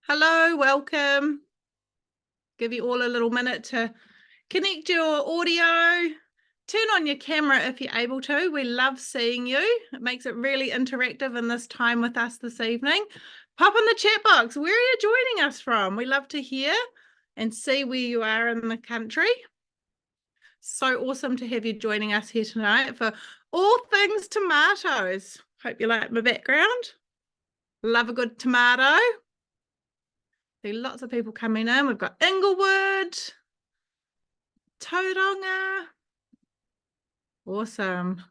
Hello, welcome. Give you all a little minute to connect your audio. Turn on your camera if you're able to. We love seeing you. It makes it really interactive in this time with us this evening. Pop in the chat box. Where are you joining us from? We love to hear and see where you are in the country. So awesome to have you joining us here tonight for all things tomatoes. Hope you like my background. Love a good tomato. See lots of people coming in. We've got Inglewood, Tauranga, awesome,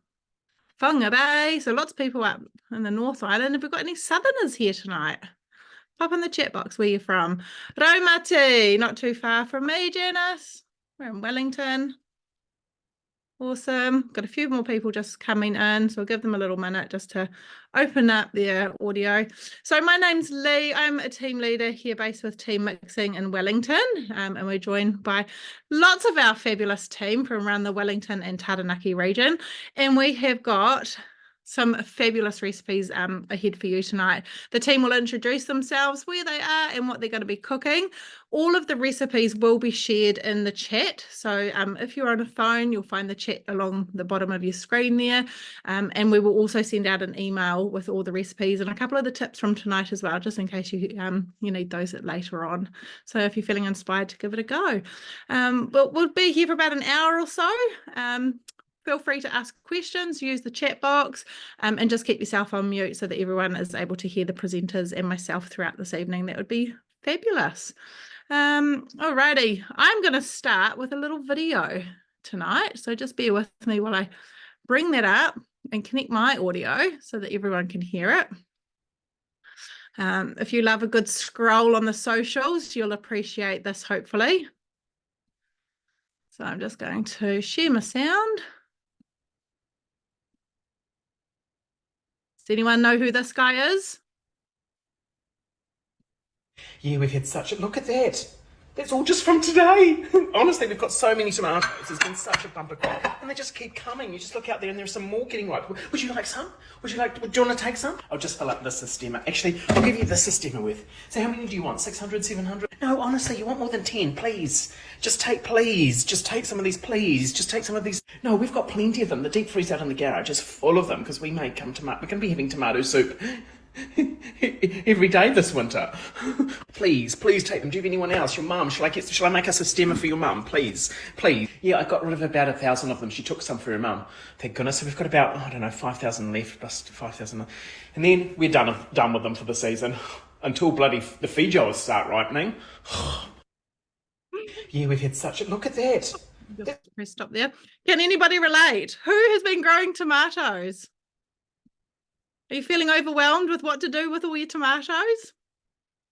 Whangarei. So lots of people up in the North Island. Have we got any Southerners here tonight? Pop in the chat box where you're from. Raumati, not too far from me, Janice. We're in Wellington. Awesome. Got a few more people just coming in, so I'll give them a little minute just to open up their audio. So my name's Lee. I'm a team leader here based with Team MixZING in Wellington, and we're joined by lots of our fabulous team from around the Wellington and Taranaki region, and we have got some fabulous recipes ahead for you tonight. The team will introduce themselves, where they are and what they're going to be cooking. All of the recipes will be shared in the chat. So if you're on a phone, you'll find the chat along the bottom of your screen there. And we will also send out an email with all the recipes and a couple of the tips from tonight as well, just in case you need those later on. So if you're feeling inspired to give it a go. But we'll be here for about an hour or so. Feel free to ask questions, use the chat box, and just keep yourself on mute so that everyone is able to hear the presenters and myself throughout this evening. That would be fabulous. Alrighty, I'm going to start with a little video tonight. So just bear with me while I bring that up and connect my audio so that everyone can hear it. If you love a good scroll on the socials, you'll appreciate this, hopefully. So I'm just going to share my sound. Does anyone know who this guy is? Yeah, we've had such a look at that. That's all just from today. Honestly, we've got so many tomatoes. It's been such a bumper crop. And they just keep coming. You just look out there and there's some more getting ripe. Would you like some? Do you want to take some? I'll just fill up this Sistema. Actually, I'll give you this Sistema with. So how many do you want? 600, 700? No, honestly, you want more than 10, please. Just take some of these, please. Just take some of these. No, we've got plenty of them. The deep freeze out in the garage is full of them because we may come we're going to be having tomato soup every day this winter. Please take them. Do you have anyone else? Your mum? Shall I make us a stemmer for your mum? Please. Yeah, I got rid of about 1,000 of them. She took some for her mum. Thank goodness. So we've got about, 5,000 left, plus 5,000. And then we're done with them for the season. Until bloody the Feijoas start ripening. Yeah, we've had such a look at that. Just press stop there. Can anybody relate? Who has been growing tomatoes? Are you feeling overwhelmed with what to do with all your tomatoes?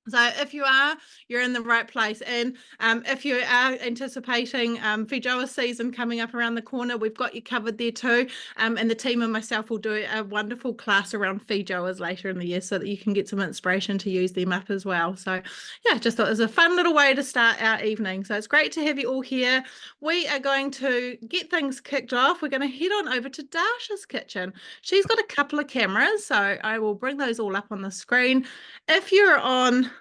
So if you are, you're in the right place. And if you are anticipating Feijoa season coming up around the corner, we've got you covered there too. And the team and myself will do a wonderful class around Feijoas later in the year so that you can get some inspiration to use them up as well. So yeah, just thought it was a fun little way to start our evening. So it's great to have you all here. We are going to get things kicked off. We're going to head on over to Dasha's kitchen. She's got a couple of cameras, so I will bring those all up on the screen. If you're on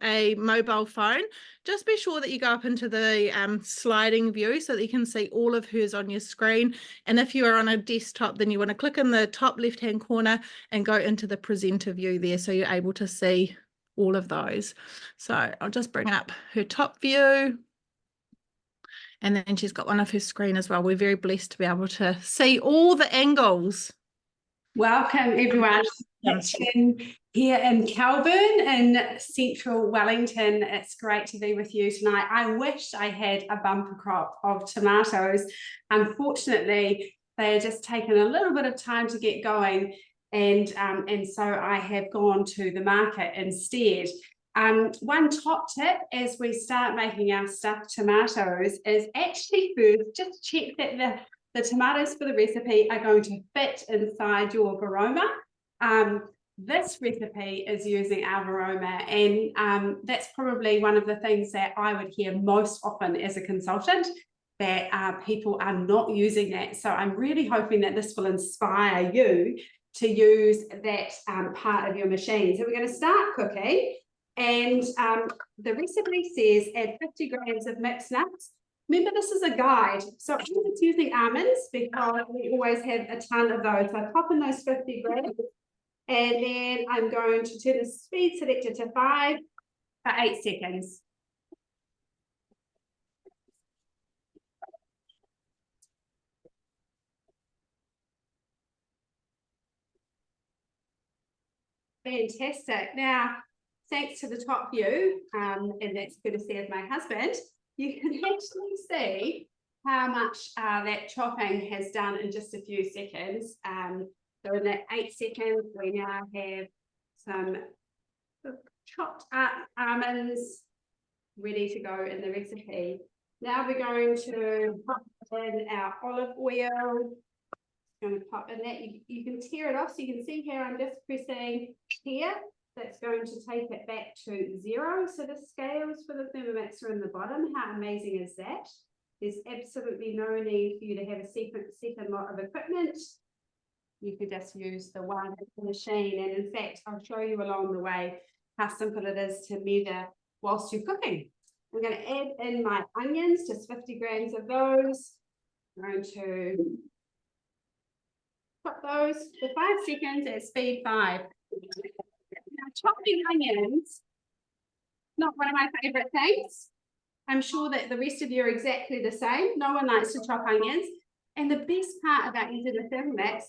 a mobile phone, just be sure that you go up into the sliding view so that you can see all of hers on your screen. And if you are on a desktop, then you want to click in the top left hand corner and go into the presenter view there so you're able to see all of those. So I'll just bring up her top view. And then she's got one of her screen as well. We're very blessed to be able to see all the angles. Welcome everyone. Here in Kelburn in central Wellington. It's great to be with you tonight. I wish I had a bumper crop of tomatoes. Unfortunately, they are just taken a little bit of time to get going, and so I have gone to the market instead. One top tip as we start making our stuffed tomatoes is actually first just check that the tomatoes for the recipe are going to fit inside your varoma. This recipe is using our varoma, and that's probably one of the things that I would hear most often as a consultant, that people are not using that. So I'm really hoping that this will inspire you to use that part of your machine. So we're going to start cooking. And the recipe says add 50 grams of mixed nuts. Remember, this is a guide, so I'm just using almonds because we always have a ton of those. So I pop in those 50 grams, and then I'm going to turn the speed selector to 5 for 8 seconds. Fantastic. Now, thanks to the top view, and that's courtesy of my husband, you can actually see how much that chopping has done in just a few seconds. So in that 8 seconds, we now have some chopped up almonds ready to go in the recipe. Now we're going to pop in our olive oil. Going to pop in that. You can tear it off, so you can see here I'm just pressing here. That's going to take it back to 0. So the scales for the Thermomix are in the bottom. How amazing is that? There's absolutely no need for you to have a second lot of equipment. You could just use the one machine. And in fact, I'll show you along the way how simple it is to measure whilst you're cooking. I'm going to add in my onions, just 50 grams of those. I'm going to put those for 5 seconds at speed 5. Now, chopping onions, not one of my favorite things. I'm sure that the rest of you are exactly the same. No one likes to chop onions. And the best part about using the Thermomix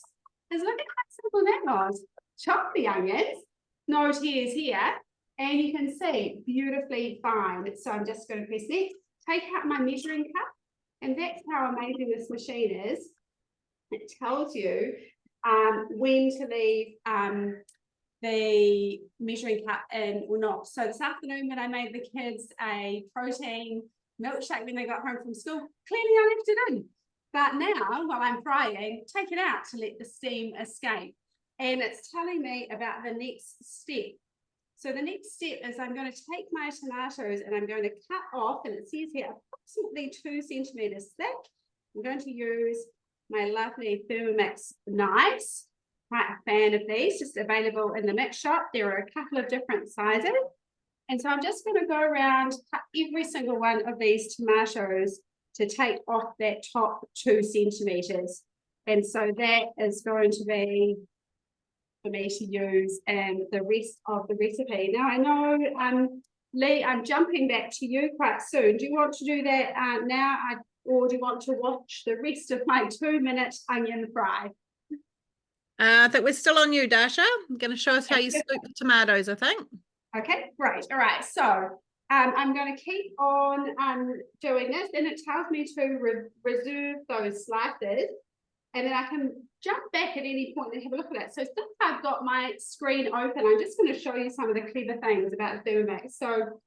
is look at how simple that was. Chop the onions, no tears here, and you can see beautifully fine. So I'm just going to press next, take out my measuring cup, and that's how amazing this machine is. It tells you when to leave the measuring cup in or not. So this afternoon when I made the kids a protein milkshake when they got home from school, clearly I left it in. But now, while I'm frying, take it out to let the steam escape. And it's telling me about the next step. So the next step is I'm going to take my tomatoes and I'm going to cut off, and it says here approximately 2 centimeters thick. I'm going to use my lovely Thermomix knives. Quite a fan of these, just available in the mix shop. There are a couple of different sizes. And so I'm just going to go around, cut every single one of these tomatoes to take off that top 2 centimeters. And so that is going to be for me to use and the rest of the recipe. Now I know, Lee, I'm jumping back to you quite soon. Do you want to do that now, or do you want to watch the rest of my 2-minute onion fry? I think we're still on you, Dasha. You're going to show us how you scoop the tomatoes, I think. Okay, great. All right, so I'm going to keep on doing this, and it tells me to reserve those slices, and then I can jump back at any point and have a look at it. So since I've got my screen open, I'm just going to show you some of the clever things about Thermomix. So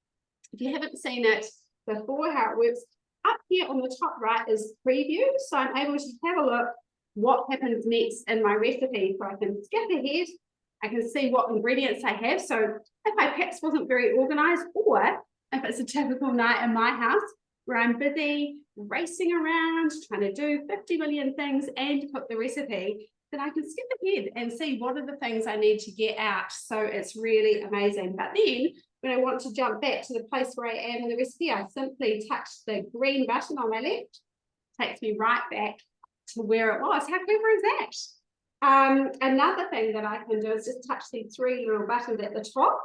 if you haven't seen it before, how it works, up here on the top right is preview. So I'm able to have a look what happens next in my recipe. So I can skip ahead, I can see what ingredients I have. So if I perhaps wasn't very organized, or if it's a typical night in my house where I'm busy racing around trying to do 50 million things and cook the recipe, then I can skip ahead and see what are the things I need to get out. So it's really amazing. But then when I want to jump back to the place where I am in the recipe, I simply touch the green button on my left, takes me right back to where it was. How clever is that? Another thing that I can do is just touch these 3 little buttons at the top,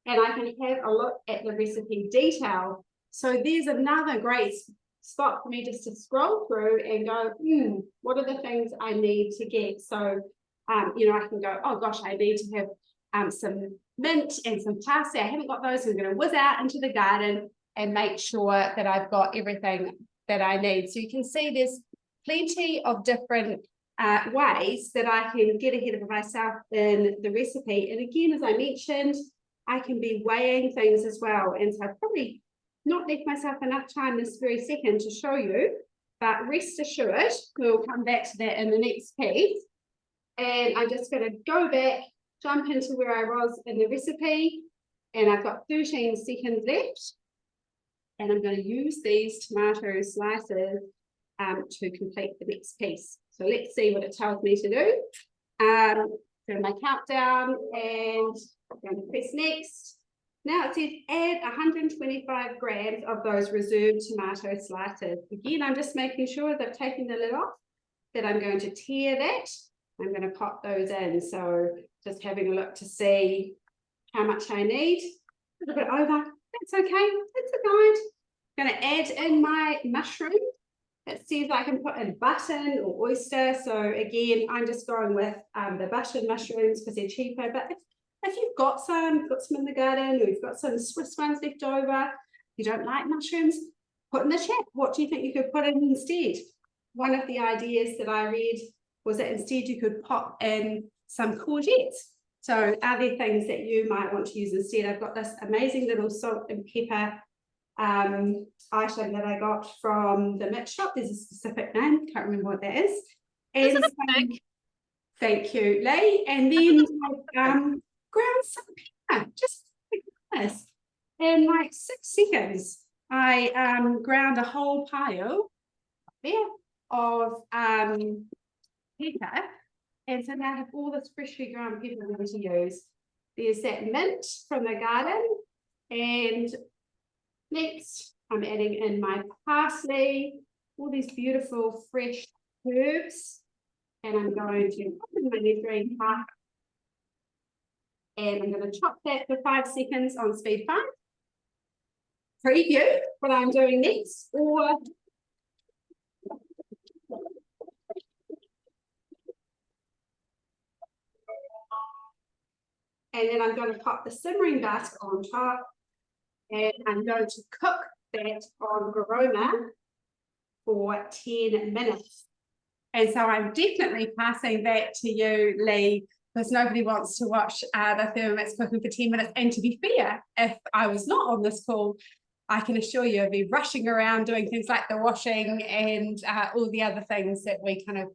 and I can have a look at the recipe detail. So there's another great spot for me just to scroll through and go, what are the things I need to get? So, you know, I can go, oh gosh, I need to have some mint and some parsley. I haven't got those, so I'm going to whiz out into the garden and make sure that I've got everything that I need. So you can see there's plenty of different ways that I can get ahead of myself in the recipe. And again, as I mentioned, I can be weighing things as well. And so I've probably not left myself enough time this very second to show you, but rest assured, we'll come back to that in the next piece. And I'm just going to go back, jump into where I was in the recipe, and I've got 13 seconds left. And I'm going to use these tomato slices to complete the next piece. So let's see what it tells me to do. So my countdown, and I'm going to press next. Now it says add 125 grams of those reserved tomato slices. Again, I'm just making sure that I've taken the lid off, that I'm going to tear that. I'm going to pop those in. So just having a look to see how much I need. A little bit over. That's okay. That's a guide. I'm going to add in my mushroom. It says I can put in button or oyster. So again, I'm just going with the button mushrooms because they're cheaper. But if you've got some in the garden, or you've got some Swiss ones left over, you don't like mushrooms, put in the chat. What do you think you could put in instead? One of the ideas that I read was that instead you could pop in some courgettes. So are there things that you might want to use instead? I've got this amazing little salt and pepper item that I got from the mix shop. There's a specific name, can't remember what that is. And thank you, Lee. And then ground some pepper, just like this. In like 6 seconds, I ground a whole pile there of pepper. And so now I have all this freshly ground pepper I'm going to use. There's that mint from the garden. And next, I'm adding in my parsley, all these beautiful fresh herbs. And I'm going to put in my measuring cup. And I'm going to chop that for 5 seconds on speed 5. Preview what I'm doing next, or and then I'm going to pop the simmering basket on top, and I'm going to cook that on Garoma for 10 minutes. And so I'm definitely passing that to you, Lee, because nobody wants to watch the Thermomix cooking for 10 minutes. And to be fair, if I was not on this call, I can assure you I'd be rushing around doing things like the washing and all the other things that we kind of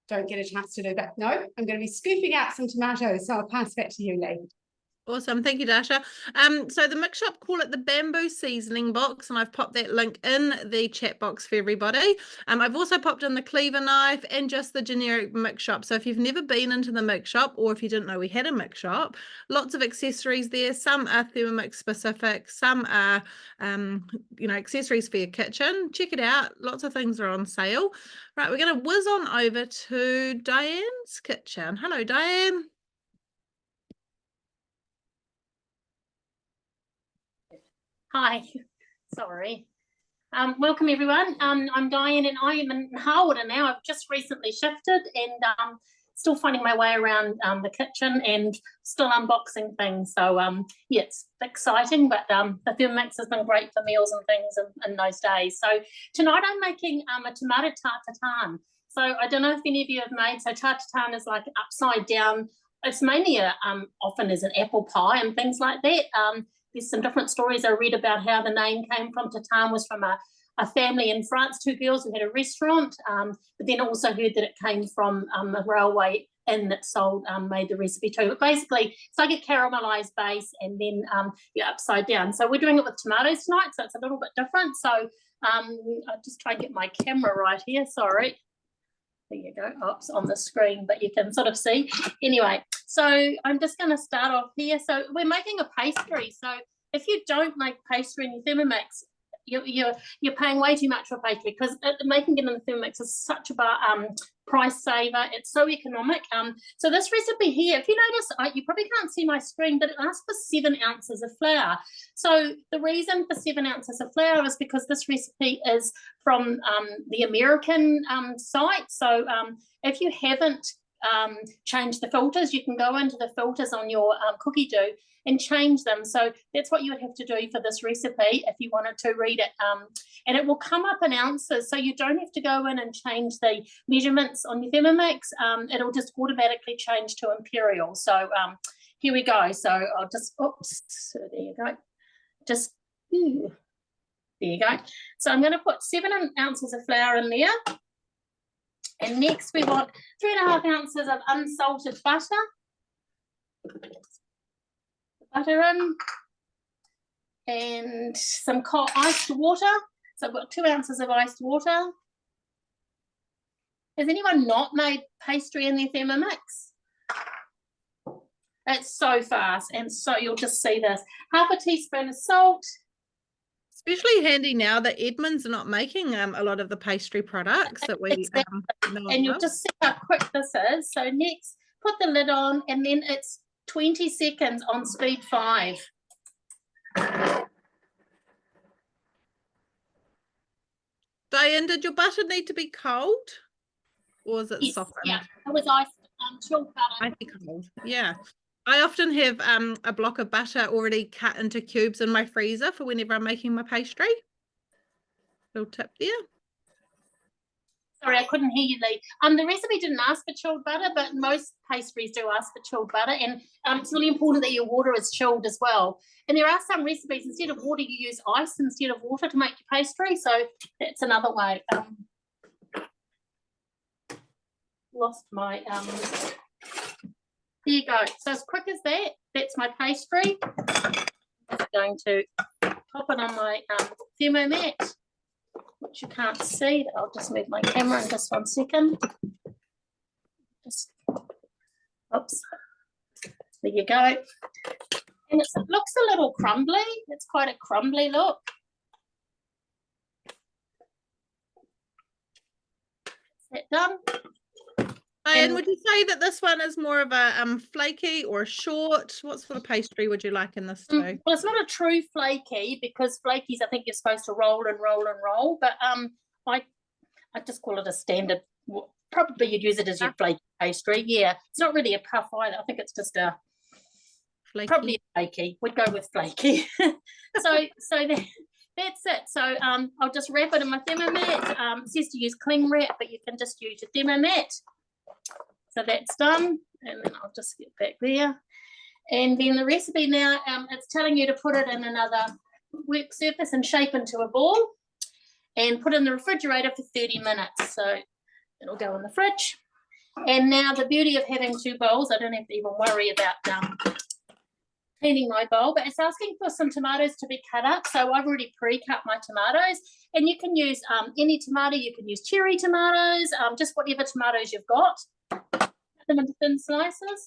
don't get a chance to do. But no, I'm going to be scooping out some tomatoes. So I'll pass back to you, Lee. Awesome, thank you, Dasha. So the mix shop call it the bamboo seasoning box, and I've popped that link in the chat box for everybody. I've also popped in the cleaver knife and just the generic mix shop. So if you've never been into the mix shop, or if you didn't know we had a mix shop, lots of accessories there. Some are Thermomix specific, some are accessories for your kitchen. Check it out. Lots of things are on sale. Right, we're going to whiz on over to Diane's kitchen. Hello, Diane. Hi, sorry. Welcome everyone. I'm Diane and I am in Harwood now. I've just recently shifted and still finding my way around the kitchen and still unboxing things. So yeah, it's exciting, but the Thermomix has been great for meals and things in those days. So tonight I'm making a tomato tartare. So I don't know if any of you have made, so tartare is like upside down. It's mainly often as an apple pie and things like that. There's some different stories I read about how the name came from. Tartare was from a family in France, 2 girls who had a restaurant, but then also heard that it came from a railway inn that made the recipe too. But basically, it's like a caramelized base and then upside down. So we're doing it with tomatoes tonight, so it's a little bit different. So I'll just try and get my camera right here, sorry. There you go, oops, on the screen, but you can sort of see. Anyway, so I'm just going to start off here. So we're making a pastry. So if you don't make pastry in your Thermomix, you're paying way too much for pastry, because making it in the Thermomix is such a price saver. It's so economic. So this recipe here, if you notice, you probably can't see my screen, but it asks for 7 ounces of flour. So the reason for 7 ounces of flour is because this recipe is from the American site. So if you haven't changed the filters, you can go into the filters on your cookie dough and change them. So that's what you would have to do for this recipe if you wanted to read it. And it will come up in ounces, so you don't have to go in and change the measurements on your Thermomix. It'll just automatically change to imperial. So here we go. So I'll just, oops, so there you go. Just, there you go. So I'm going to put 7 ounces of flour in there. And next we want 3.5 ounces of unsalted butter. Butter in. And some iced water. So I've got 2 ounces of iced water. Has anyone not made pastry in their Thermomix? It's so fast, and so you'll just see this. Half a teaspoon of salt. Especially handy now that Edmonds are not making a lot of the pastry products that we Exactly. know And you'll about. just see how quick this is. So next, put the lid on, and then it's 20 seconds on speed 5. Diane, did your butter need to be cold, or is it Yes, softened? yeah, it was iced, chilled butter. Might be cold. Yeah. I often have a block of butter already cut into cubes in my freezer for whenever I'm making my pastry. Little tip there. Sorry, I couldn't hear you, Lee. The recipe didn't ask for chilled butter, but most pastries do ask for chilled butter, and it's really important that your water is chilled as well. And there are some recipes, instead of water, you use ice instead of water to make your pastry, so that's another way. Lost my, there you go. So as quick as that, that's my pastry. I'm just going to pop it on my Thermomix, which you can't see. I'll just move my camera in just 1 second. Just, oops, there you go. And it looks a little crumbly. It's quite a crumbly look. Is that done? And would you say that this one is more of a flaky or short? What sort of pastry would you like in this too? Well, it's not a true flaky, because flakies, I think you're supposed to roll and roll and roll, but I just call it a standard. Probably you'd use it as your flaky pastry. Yeah, it's not really a puff either. I think it's just a Flaky. probably a flaky. We'd go with flaky. so that's it. So I'll just wrap it in my Thermomat. It says to use cling wrap, but you can just use your Thermomat. So that's done, and then I'll just get back there. And then the recipe now, it's telling you to put it in another work surface and shape into a ball, and put it in the refrigerator for 30 minutes. So it'll go in the fridge. And now the beauty of having 2 bowls, I don't have to even worry about cleaning my bowl, but it's asking for some tomatoes to be cut up. So I've already pre-cut my tomatoes, and you can use any tomato. You can use cherry tomatoes, just whatever tomatoes you've got. Cut them into thin slices.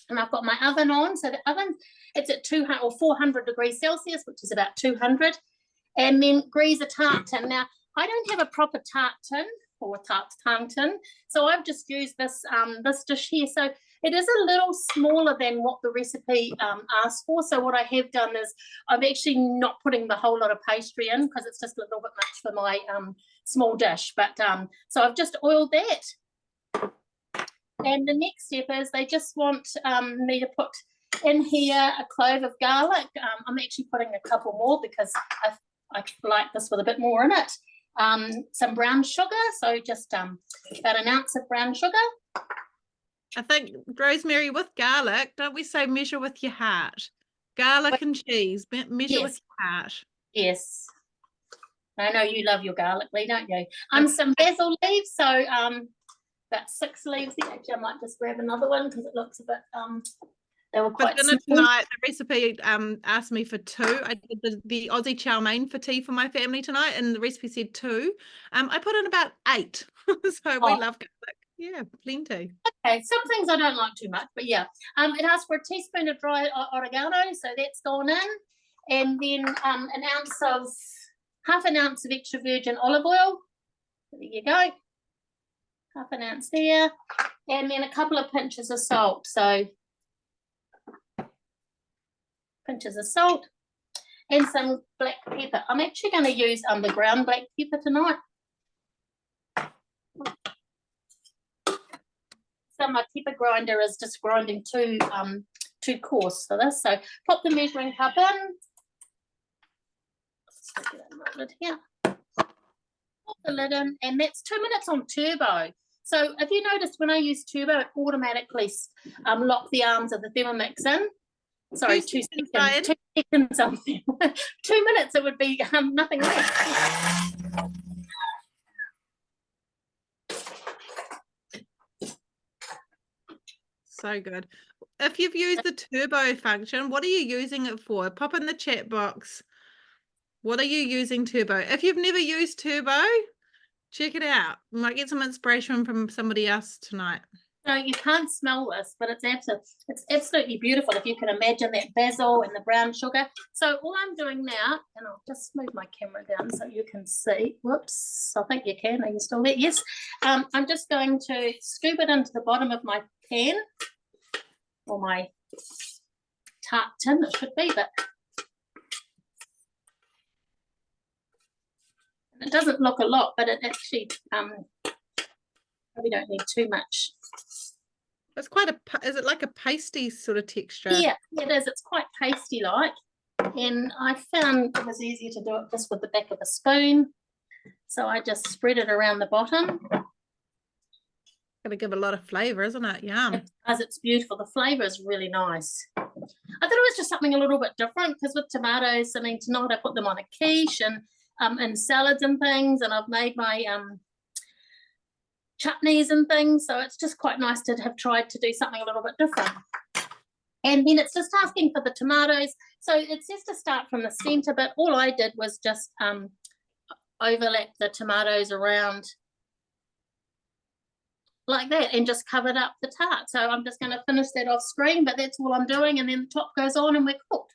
And I've got my oven on. So the oven, it's at 200 or 400 degrees Celsius, which is about 200. And then grease a tart tin. Now, I don't have a proper tart tin or tart tin, so I've just used this this dish here. So it is a little smaller than what the recipe asked for. So what I have done is I'm actually not putting the whole lot of pastry in, because it's just a little bit much for my small dish. But so I've just oiled that. And the next step is they just want me to put in here a clove of garlic. I'm actually putting a couple more because I like this with a bit more in it. Some brown sugar, so just about an ounce of brown sugar. I think, Rosemary, with garlic, don't we say measure with your heart? Garlic and cheese, measure with your heart. Yes. I know you love your garlic, Lee, don't you? Some basil leaves, so about 6 leaves there. Actually, I might just grab another one because it looks a bit they were quite For dinner tonight, the recipe asked me for 2. I did the Aussie chow mein for tea for my family tonight, and the recipe said 2. I put in about 8. So we love garlic. Yeah, plenty. Okay, some things I don't like too much, but yeah. It asks for a teaspoon of dry oregano, so that's gone in. And then half an ounce of extra virgin olive oil. There you go. Half an ounce there. And then a couple of pinches of salt. So pinches of salt and some black pepper. I'm actually going to use the ground black pepper tonight. So my pepper grinder is just grinding too coarse for this. So pop the measuring cup in. Stick it in the lid here. Pop the lid in, and that's 2 minutes on turbo. So if you noticed, when I use turbo, it automatically lock the arms of the Thermomix in. Sorry, 2 seconds. 2 seconds on 2 minutes, it would be nothing less. So good. If you've used the turbo function, what are you using it for? Pop in the chat box. What are you using turbo? If you've never used turbo, check it out. You might get some inspiration from somebody else tonight. So you can't smell this, but it's absolutely beautiful if you can imagine that basil and the brown sugar. So all I'm doing now, and I'll just move my camera down so you can see. Whoops, I think you can. Are you still there? Yes. I'm just going to scoop it into the bottom of my pan, or my tart tin, it should be, but it doesn't look a lot, but it actually we don't need too much. It's quite is it like a pasty sort of texture? Yeah, it is. It's quite pasty like, and I found it was easier to do it just with the back of a spoon. So I just spread it around the bottom. Gonna give a lot of flavour, isn't it? Yum. As it's beautiful. The flavour is really nice. I thought it was just something a little bit different, because with tomatoes, I mean, tonight I put them on a quiche and salads and things, and I've made my chutneys and things, so it's just quite nice to have tried to do something a little bit different. And then it's just asking for the tomatoes. So it says to start from the centre, but all I did was just overlap the tomatoes around like that and just covered up the tart. So I'm just going to finish that off screen, but that's all I'm doing, and then the top goes on and we're cooked.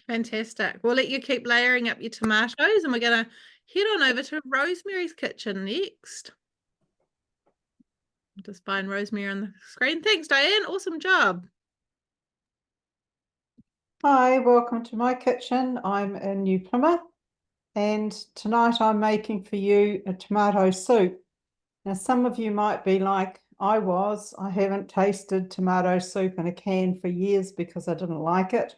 Fantastic. We'll let you keep layering up your tomatoes, and we're going to head on over to Rosemary's kitchen next. Just find Rosemary on the screen. Thanks, Diane. Awesome job. Hi, welcome to my kitchen. I'm in New Plymouth, and tonight I'm making for you a tomato soup. Now, some of you might be like I was. I haven't tasted tomato soup in a can for years because I didn't like it.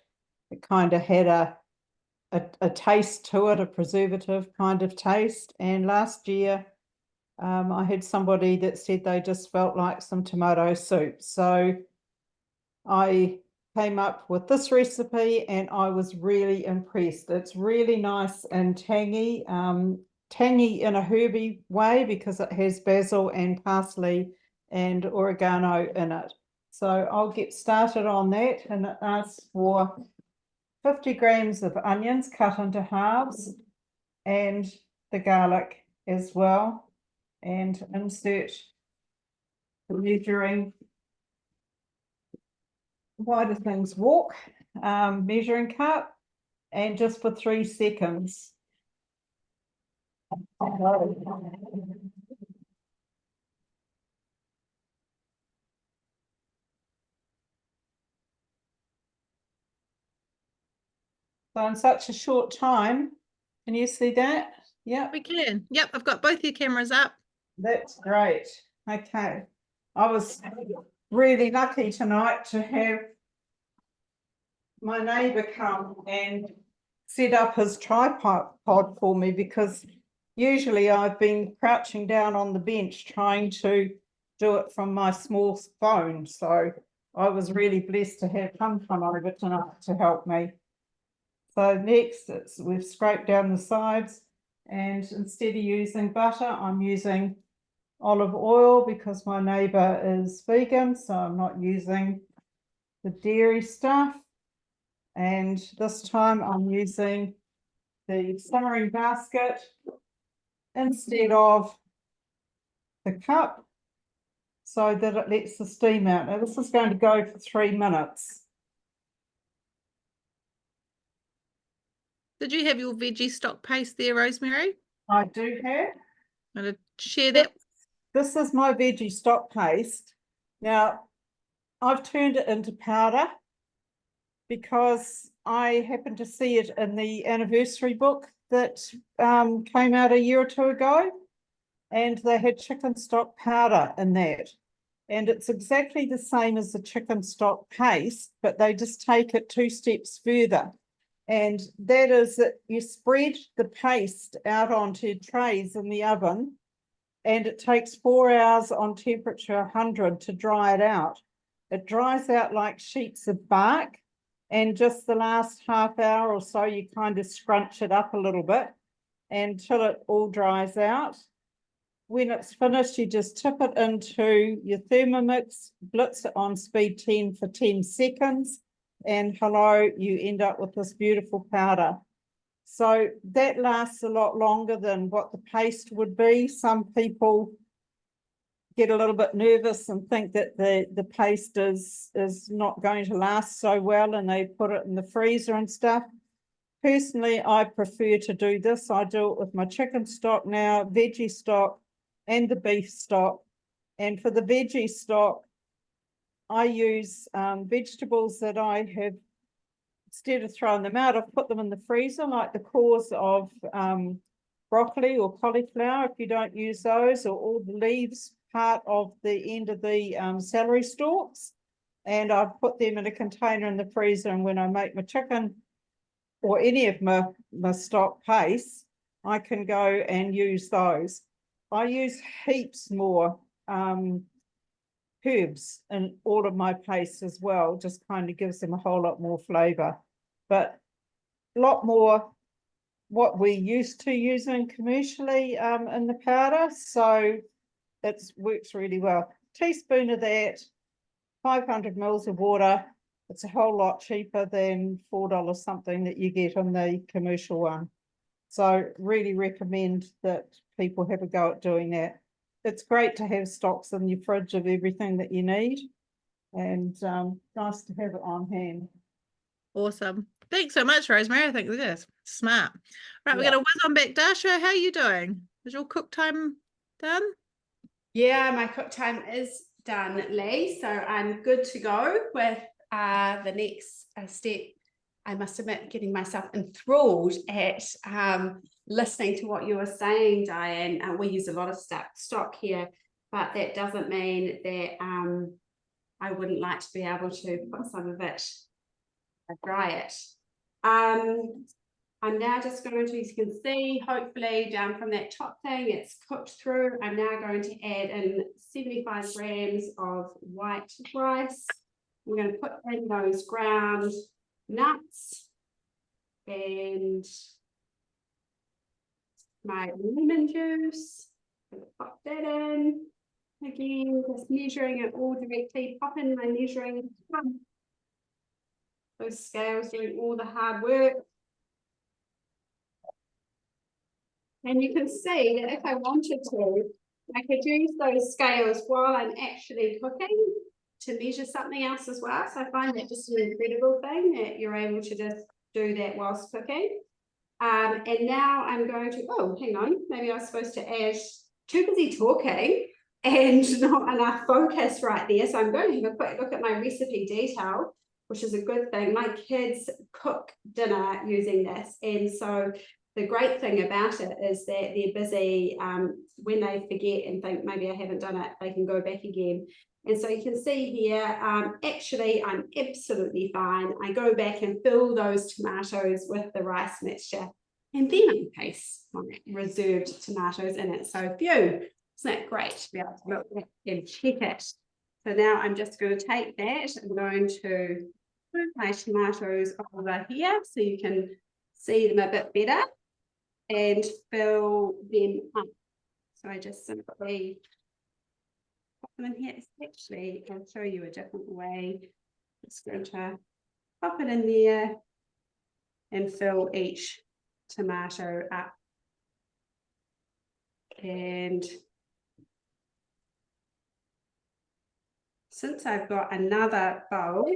It kind of had a taste to it, a preservative kind of taste. And last year, I had somebody that said they just felt like some tomato soup. So I came up with this recipe and I was really impressed. It's really nice and tangy, tangy in a herby way because it has basil and parsley and oregano in it. So I'll get started on that, and it asks for 50 grams of onions cut into halves and the garlic as well. And insert the measuring, why do things walk, measuring cup, and just for 3 seconds. So in such a short time, can you see that? Yeah, We can. Yep, I've got both your cameras up. that's great. Okay, I was really lucky tonight to have my neighbour come and set up his tripod for me, because usually I've been crouching down on the bench trying to do it from my small phone. So I was really blessed to have him come over tonight to help me. So next, we've scraped down the sides, and instead of using butter, I'm using olive oil because my neighbour is vegan, so I'm not using the dairy stuff. And this time I'm using the simmering basket instead of the cup, so that it lets the steam out. Now this is going to go for 3 minutes. Did you have your veggie stock paste there, Rosemary? I do have. I'm going to share that. This is my veggie stock paste. Now, I've turned it into powder because I happened to see it in the anniversary book that came out a year or two ago, and they had chicken stock powder in that. And it's exactly the same as the chicken stock paste, but they just take it 2 steps further. And that is that you spread the paste out onto trays in the oven, and it takes 4 hours on temperature 100 to dry it out. It dries out like sheets of bark, and just the last half hour or so, you kind of scrunch it up a little bit until it all dries out. When it's finished, you just tip it into your Thermomix, blitz it on speed 10 for 10 seconds, and hello, you end up with this beautiful powder. So that lasts a lot longer than what the paste would be. Some people get a little bit nervous and think that the paste is not going to last so well, and they put it in the freezer and stuff. Personally, I prefer to do this. I do it with my chicken stock now, veggie stock, and the beef stock. And for the veggie stock, I use vegetables that I have, instead of throwing them out, I've put them in the freezer, like the cores of broccoli or cauliflower, if you don't use those, or all the leaves, part of the end of the celery stalks. And I've put them in a container in the freezer, and when I make my chicken or any of my stock paste, I can go and use those. I use heaps more herbs in all of my pastes as well, just kind of gives them a whole lot more flavor, but a lot more what we're used to using commercially in the powder, so it works really well. Teaspoon of that, 500 mils of water. It's a whole lot cheaper than $4 something that you get on the commercial one. So really recommend that people have a go at doing that. It's great to have stocks in your fridge of everything that you need, and nice to have it on hand. Awesome. Thanks so much, Rosemary. I think this is smart. Right, we're going to whiz on back. Dasha, how are you doing? Is your cook time done? Yeah, my cook time is done, Lee. So I'm good to go with the next step. I must admit, getting myself enthralled at listening to what you were saying, Diane. We use a lot of stock here, but that doesn't mean that I wouldn't like to be able to put some of it, dry it. I'm now just going to, as you can see, hopefully down from that top thing, it's cooked through. I'm now going to add in 75 grams of white rice. I'm going to put in those ground nuts and my lemon juice. I'm going to pop that in. Again, just measuring it all directly. Pop in my measuring cup. Those scales doing all the hard work. And you can see that if I wanted to, I could use those scales while I'm actually cooking to measure something else as well. So I find that just an incredible thing that you're able to just do that whilst cooking. And now I'm going to, oh, hang on, maybe I was supposed to add, too busy talking and not enough focus right there. So I'm going to have a quick look at my recipe detail, which is a good thing. My kids cook dinner using this. And so the great thing about it is that they're busy when they forget and think maybe I haven't done it, they can go back again. And so you can see here, actually, I'm absolutely fine. I go back and fill those tomatoes with the rice mixture, and then I paste my reserved tomatoes in it. So phew, isn't that great to be able to look back and check it? So now I'm just going to take that. I'm going to put my tomatoes over here so you can see them a bit better and fill them up. So I just simply pop them in here. It's actually, I'll show you a different way. Just going to pop it in there and fill each tomato up. And since I've got another bowl,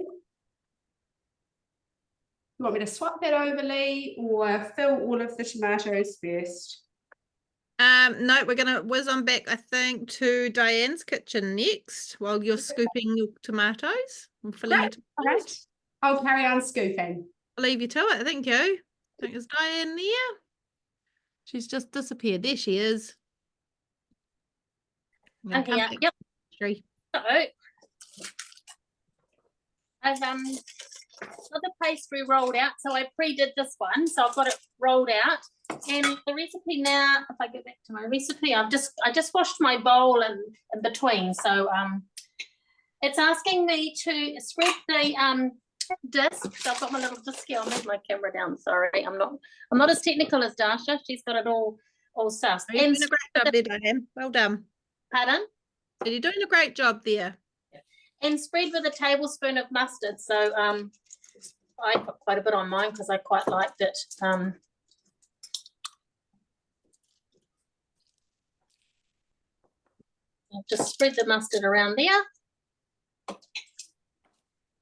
you want me to swap that over, Lee, or fill all of the tomatoes first? No, we're going to whiz on back, I think, to Diane's kitchen next while you're scooping your tomatoes and filling your tomatoes. All right. I'll carry on scooping. I'll leave you to it. Thank you. I think it's Diane there. She's just disappeared. There she is. Okay, yeah, yep. So I've got the pastry rolled out, so I pre-did this one, so I've got it rolled out. And the recipe now, if I get back to my recipe, I just washed my bowl in between. So it's asking me to spread the disc. So I've got my little disc here. I'll move my camera down. Sorry, I'm not as technical as Dasha. She's got it all sussed. You're doing a great job there, Diane. Well done. Pardon? So you're doing a great job there. And spread with a tablespoon of mustard. So I put quite a bit on mine because I quite liked it. I'll just spread the mustard around there.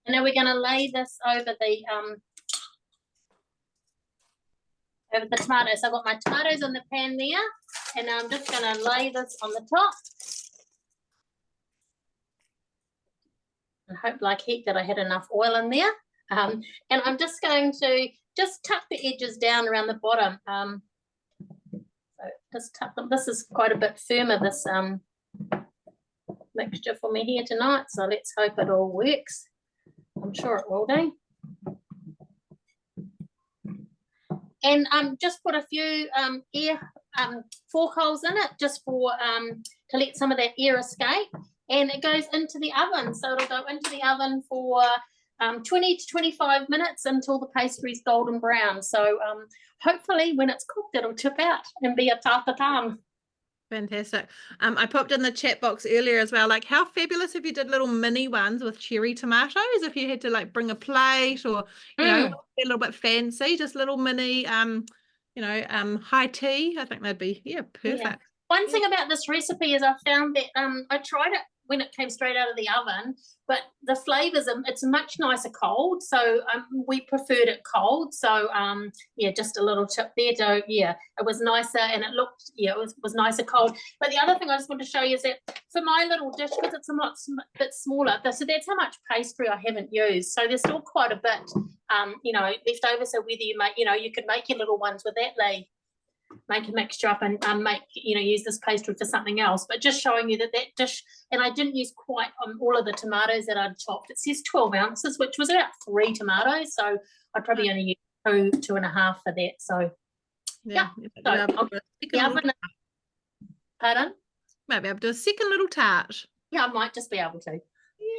And now we're going to lay this over the tomatoes. So I've got my tomatoes in the pan there, and I'm just going to lay this on the top. I hope like heck that I had enough oil in there. And I'm just going to just tuck the edges down around the bottom. So just tuck them. This is quite a bit firmer, this mixture for me here tonight. So let's hope it all works. I'm sure it will do. And just put a few air fork holes in it, just for to let some of that air escape. And it goes into the oven. So it'll go into the oven for 20 to 25 minutes until the pastry's golden brown. So hopefully when it's cooked, it'll tip out and be a tartatan. Fantastic. I popped in the chat box earlier as well, like how fabulous if you did little mini ones with cherry tomatoes, if you had to like bring a plate or, you know, a little bit fancy, just little mini, high tea. I think that'd be, perfect. Yeah. One thing about this recipe is I found that I tried it when it came straight out of the oven, but the flavors, it's much nicer cold. So we preferred it cold. So just a little tip there. So it was nicer and it looked, it was nicer cold. But the other thing I just want to show you is that for my little dish, because it's a bit smaller, so that's how much pastry I haven't used. So there's still quite a bit, left over. So whether you make, you could make your little ones with that, make a mixture up and use this pastry for something else, but just showing you that dish, and I didn't use quite all of the tomatoes that I'd chopped. It says 12 ounces, which was about 3 tomatoes, so I'd probably only use 2.5 for that. So pardon? Might be able to do a second little tart. I might just be able to.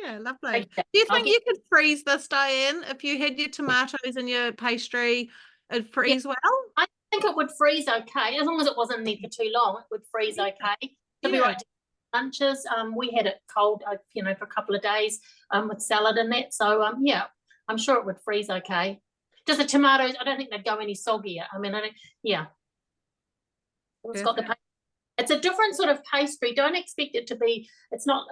Yeah, lovely. Do you think you could freeze this, Diane, if you had your tomatoes and your pastry, it'd freeze well? I think it would freeze okay, as long as it wasn't there for too long. It would freeze okay. It'll be right to lunches. We had it cold, for a couple of days with salad and that. So I'm sure it would freeze okay. Just the tomatoes, I don't think they'd go any soggier. I mean, it's got the. It's a different sort of pastry. Don't expect it to be. It's not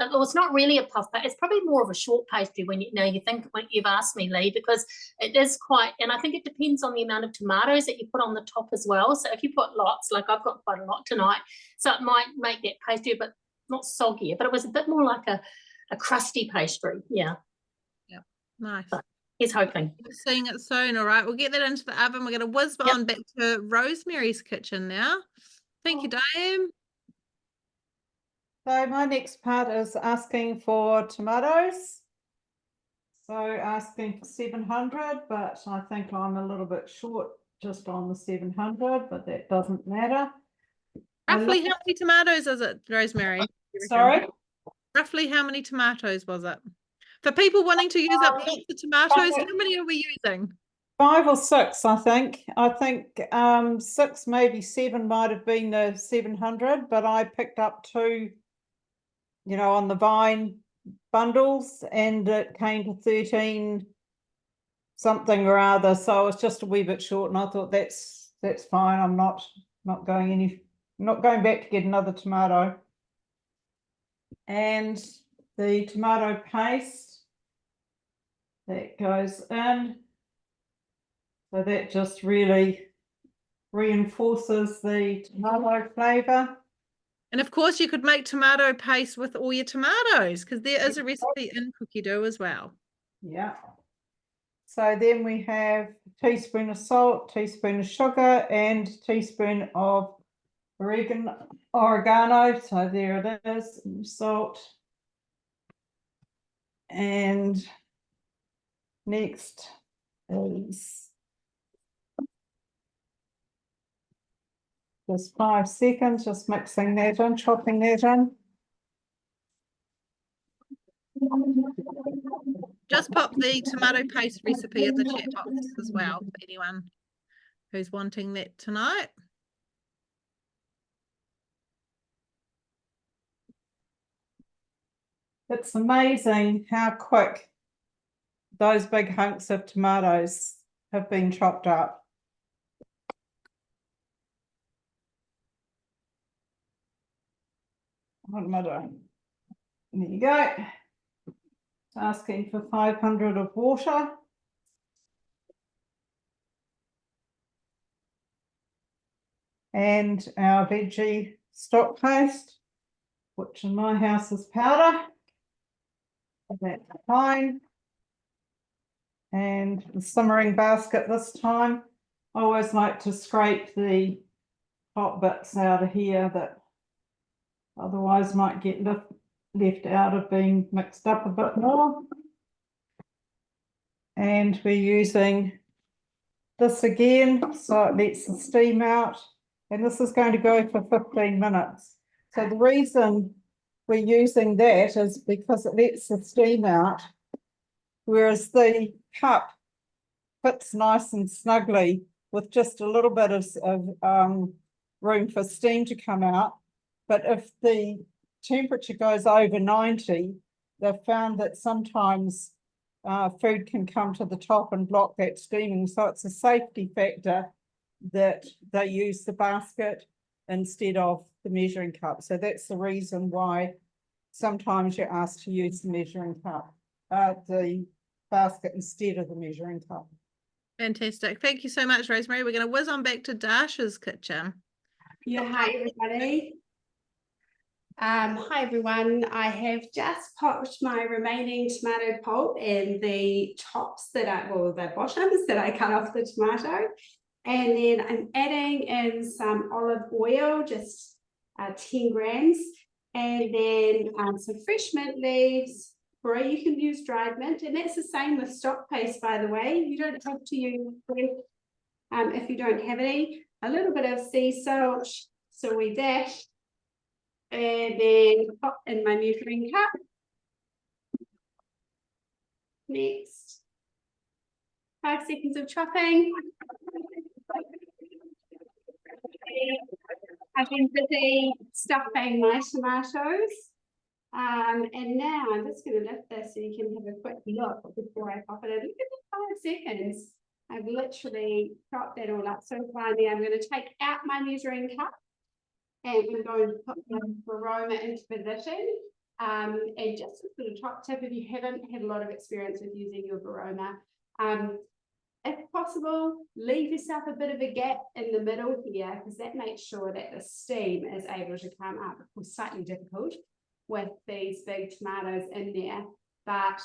really a puff pastry. It's probably more of a short pastry when you think when you've asked me, Lee, because it is quite. And I think it depends on the amount of tomatoes that you put on the top as well. So if you put lots, like I've got quite a lot tonight, so it might make that pastry, but not soggy. But it was a bit more like a crusty pastry. Yeah. Nice. So he's hoping. We're seeing it soon. All right, we'll get that into the oven. We're going to whiz on back to Rosemary's kitchen now. Thank you, Diane. So my next part is asking for tomatoes. So asking for 700, but I think I'm a little bit short just on the 700, but that doesn't matter. Roughly how many tomatoes is it, Rosemary? Sorry? Roughly how many tomatoes was it? For people wanting to use up lots of tomatoes, how many are we using? 5 or 6, I think. I think 6, maybe 7 might have been the 700, but I picked up 2, on the vine bundles, and it came to 13 something or other. So I was just a wee bit short, and I thought that's fine. I'm not going back to get another tomato. And the tomato paste that goes in. So that just really reinforces the tomato flavour. And of course, you could make tomato paste with all your tomatoes, because there is a recipe in Cookie Dough as well. Yeah. So then we have a teaspoon of salt, teaspoon of sugar, and a teaspoon of oregano. So there it is, salt. And next is just 5 seconds, just mixing that in, chopping that in. Just pop the tomato paste recipe in the chat box as well for anyone who's wanting that tonight. It's amazing how quick those big hunks of tomatoes have been chopped up. What am I doing? There you go. It's asking for 500 of water. And our veggie stock paste, which in my house is powder. That's fine. And the simmering basket this time, I always like to scrape the hot bits out of here that otherwise might get left out of being mixed up a bit more. And we're using this again, so it lets the steam out. And this is going to go for 15 minutes. So the reason we're using that is because it lets the steam out, whereas the cup fits nice and snugly with just a little bit of room for steam to come out. But if the temperature goes over 90, they've found that sometimes food can come to the top and block that steaming. So it's a safety factor that they use the basket instead of the measuring cup. So that's the reason why sometimes you're asked to use the measuring cup, the basket instead of the measuring cup. Fantastic. Thank you so much, Rosemary. We're going to whiz on back to Dasha's kitchen. Yeah, hi everybody. Hi everyone. I have just popped my remaining tomato pulp and the tops that the bottoms that I cut off the tomato. And then I'm adding in some olive oil, just 10 grams. And then some fresh mint leaves, or you can use dried mint. And that's the same with stock paste, by the way. You don't have to use if you don't have any. A little bit of sea salt, soy dash, and then pop in my measuring cup. Next, 5 seconds of chopping. I've been busy stuffing my tomatoes. And now I'm just going to lift this so you can have a quick look before I pop it in. Look at the 5 seconds. I've literally chopped that all up. So finally, I'm going to take out my measuring cup and I'm going to put the aroma into position. And just a sort of top tip, if you haven't had a lot of experience with using your aroma, if possible, leave yourself a bit of a gap in the middle here, because that makes sure that the steam is able to come up. It was slightly difficult with these big tomatoes in there, but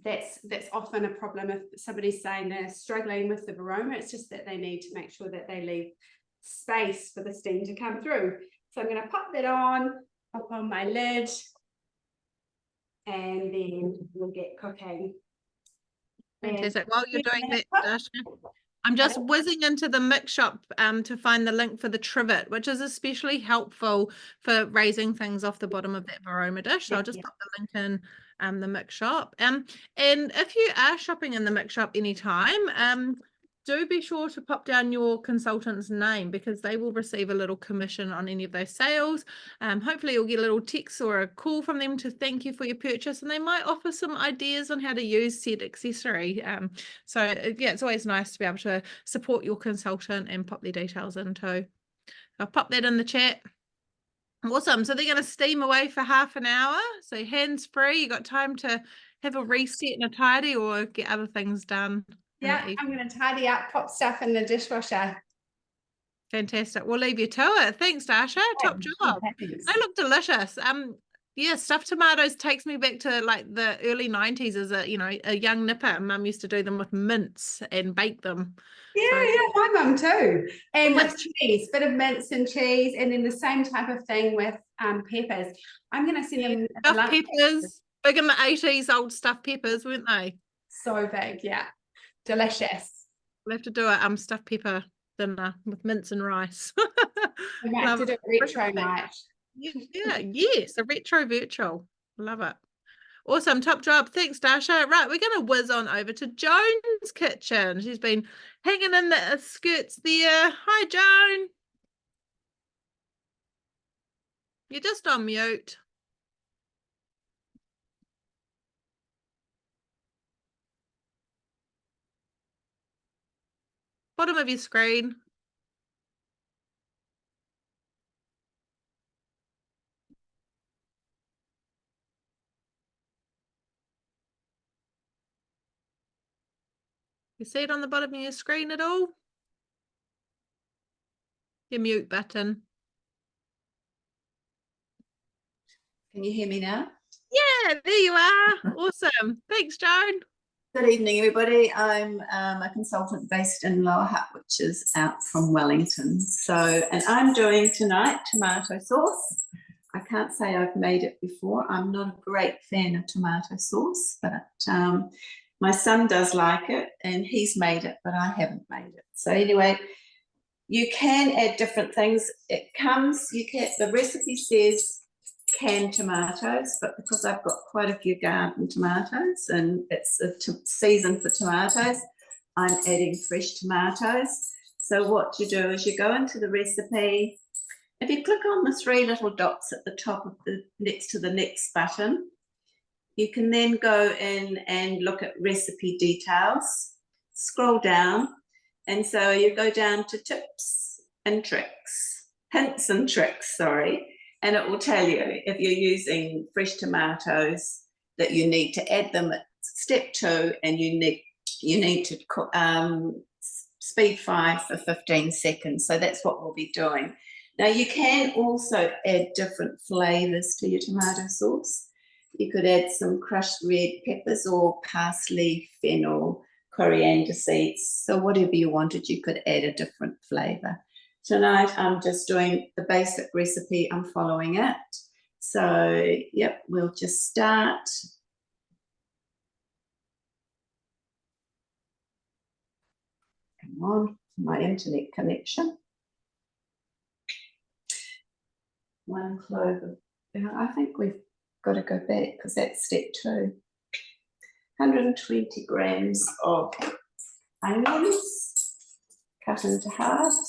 that's often a problem if somebody's saying they're struggling with the aroma. It's just that they need to make sure that they leave space for the steam to come through. So I'm going to pop that on, pop on my lid, and then we'll get cooking. Fantastic. While you're doing that, Dasha, I'm just whizzing into the mix shop to find the link for the trivet, which is especially helpful for raising things off the bottom of that varoma dish. So I'll just put the link in the mix shop. And if you are shopping in the mix shop anytime, do be sure to pop down your consultant's name, because they will receive a little commission on any of those sales. Hopefully you'll get a little text or a call from them to thank you for your purchase, and they might offer some ideas on how to use said accessory. So yeah, it's always nice to be able to support your consultant and pop their details in too. I'll pop that in the chat. Awesome. So they're going to steam away for half an hour. So hands free. You got time to have a reset and a tidy or get other things done. Yeah, I'm going to tidy up, pop stuff in the dishwasher. Fantastic. We'll leave you to it. Thanks, Dasha. Top job. They look delicious. Yeah, stuffed tomatoes takes me back to like the early 90s as a young nipper. Mum used to do them with mince and bake them. Yeah, my mum too. And with cheese, bit of mince and cheese, and then the same type of thing with peppers. I'm going to send them stuffed peppers. Big in the 80s, old stuffed peppers, weren't they? So big, yeah. Delicious. We'll have to do a stuffed pepper dinner with mince and rice. We might do a retro night. Yeah, yes, a retro virtual. Love it. Awesome, top job. Thanks, Dasha. Right, we're going to whiz on over to Joan's kitchen. She's been hanging in the skirts there. Hi, Joan. You're just on mute. Bottom of your screen. You see it on the bottom of your screen at all? Your mute button. Can you hear me now? Yeah, there you are. Awesome. Thanks, Joan. Good evening, everybody. I'm a consultant based in Lower Hutt, which is out from Wellington. And I'm doing tonight tomato sauce. I can't say I've made it before. I'm not a great fan of tomato sauce, but my son does like it and he's made it, but I haven't made it. So anyway, you can add different things. The recipe says canned tomatoes, but because I've got quite a few garden tomatoes and it's a season for tomatoes, I'm adding fresh tomatoes. So what you do is you go into the recipe. If you click on the 3 little dots at the top of next to the next button, you can then go in and look at recipe details, scroll down, and so you go down to hints and tricks, sorry, and it will tell you if you're using fresh tomatoes that you need to add them at step 2, and you need to cook, speed 5 for 15 seconds. So that's what we'll be doing. Now you can also add different flavors to your tomato sauce. You could add some crushed red peppers or parsley, fennel, coriander seeds. So whatever you wanted, you could add a different flavor. Tonight, I'm just doing the basic recipe. I'm following it. So, yep, we'll just start. Come on, my internet connection. 1 clove of, I think we've got to go back because that's step 2. 120 grams of onions cut into halves.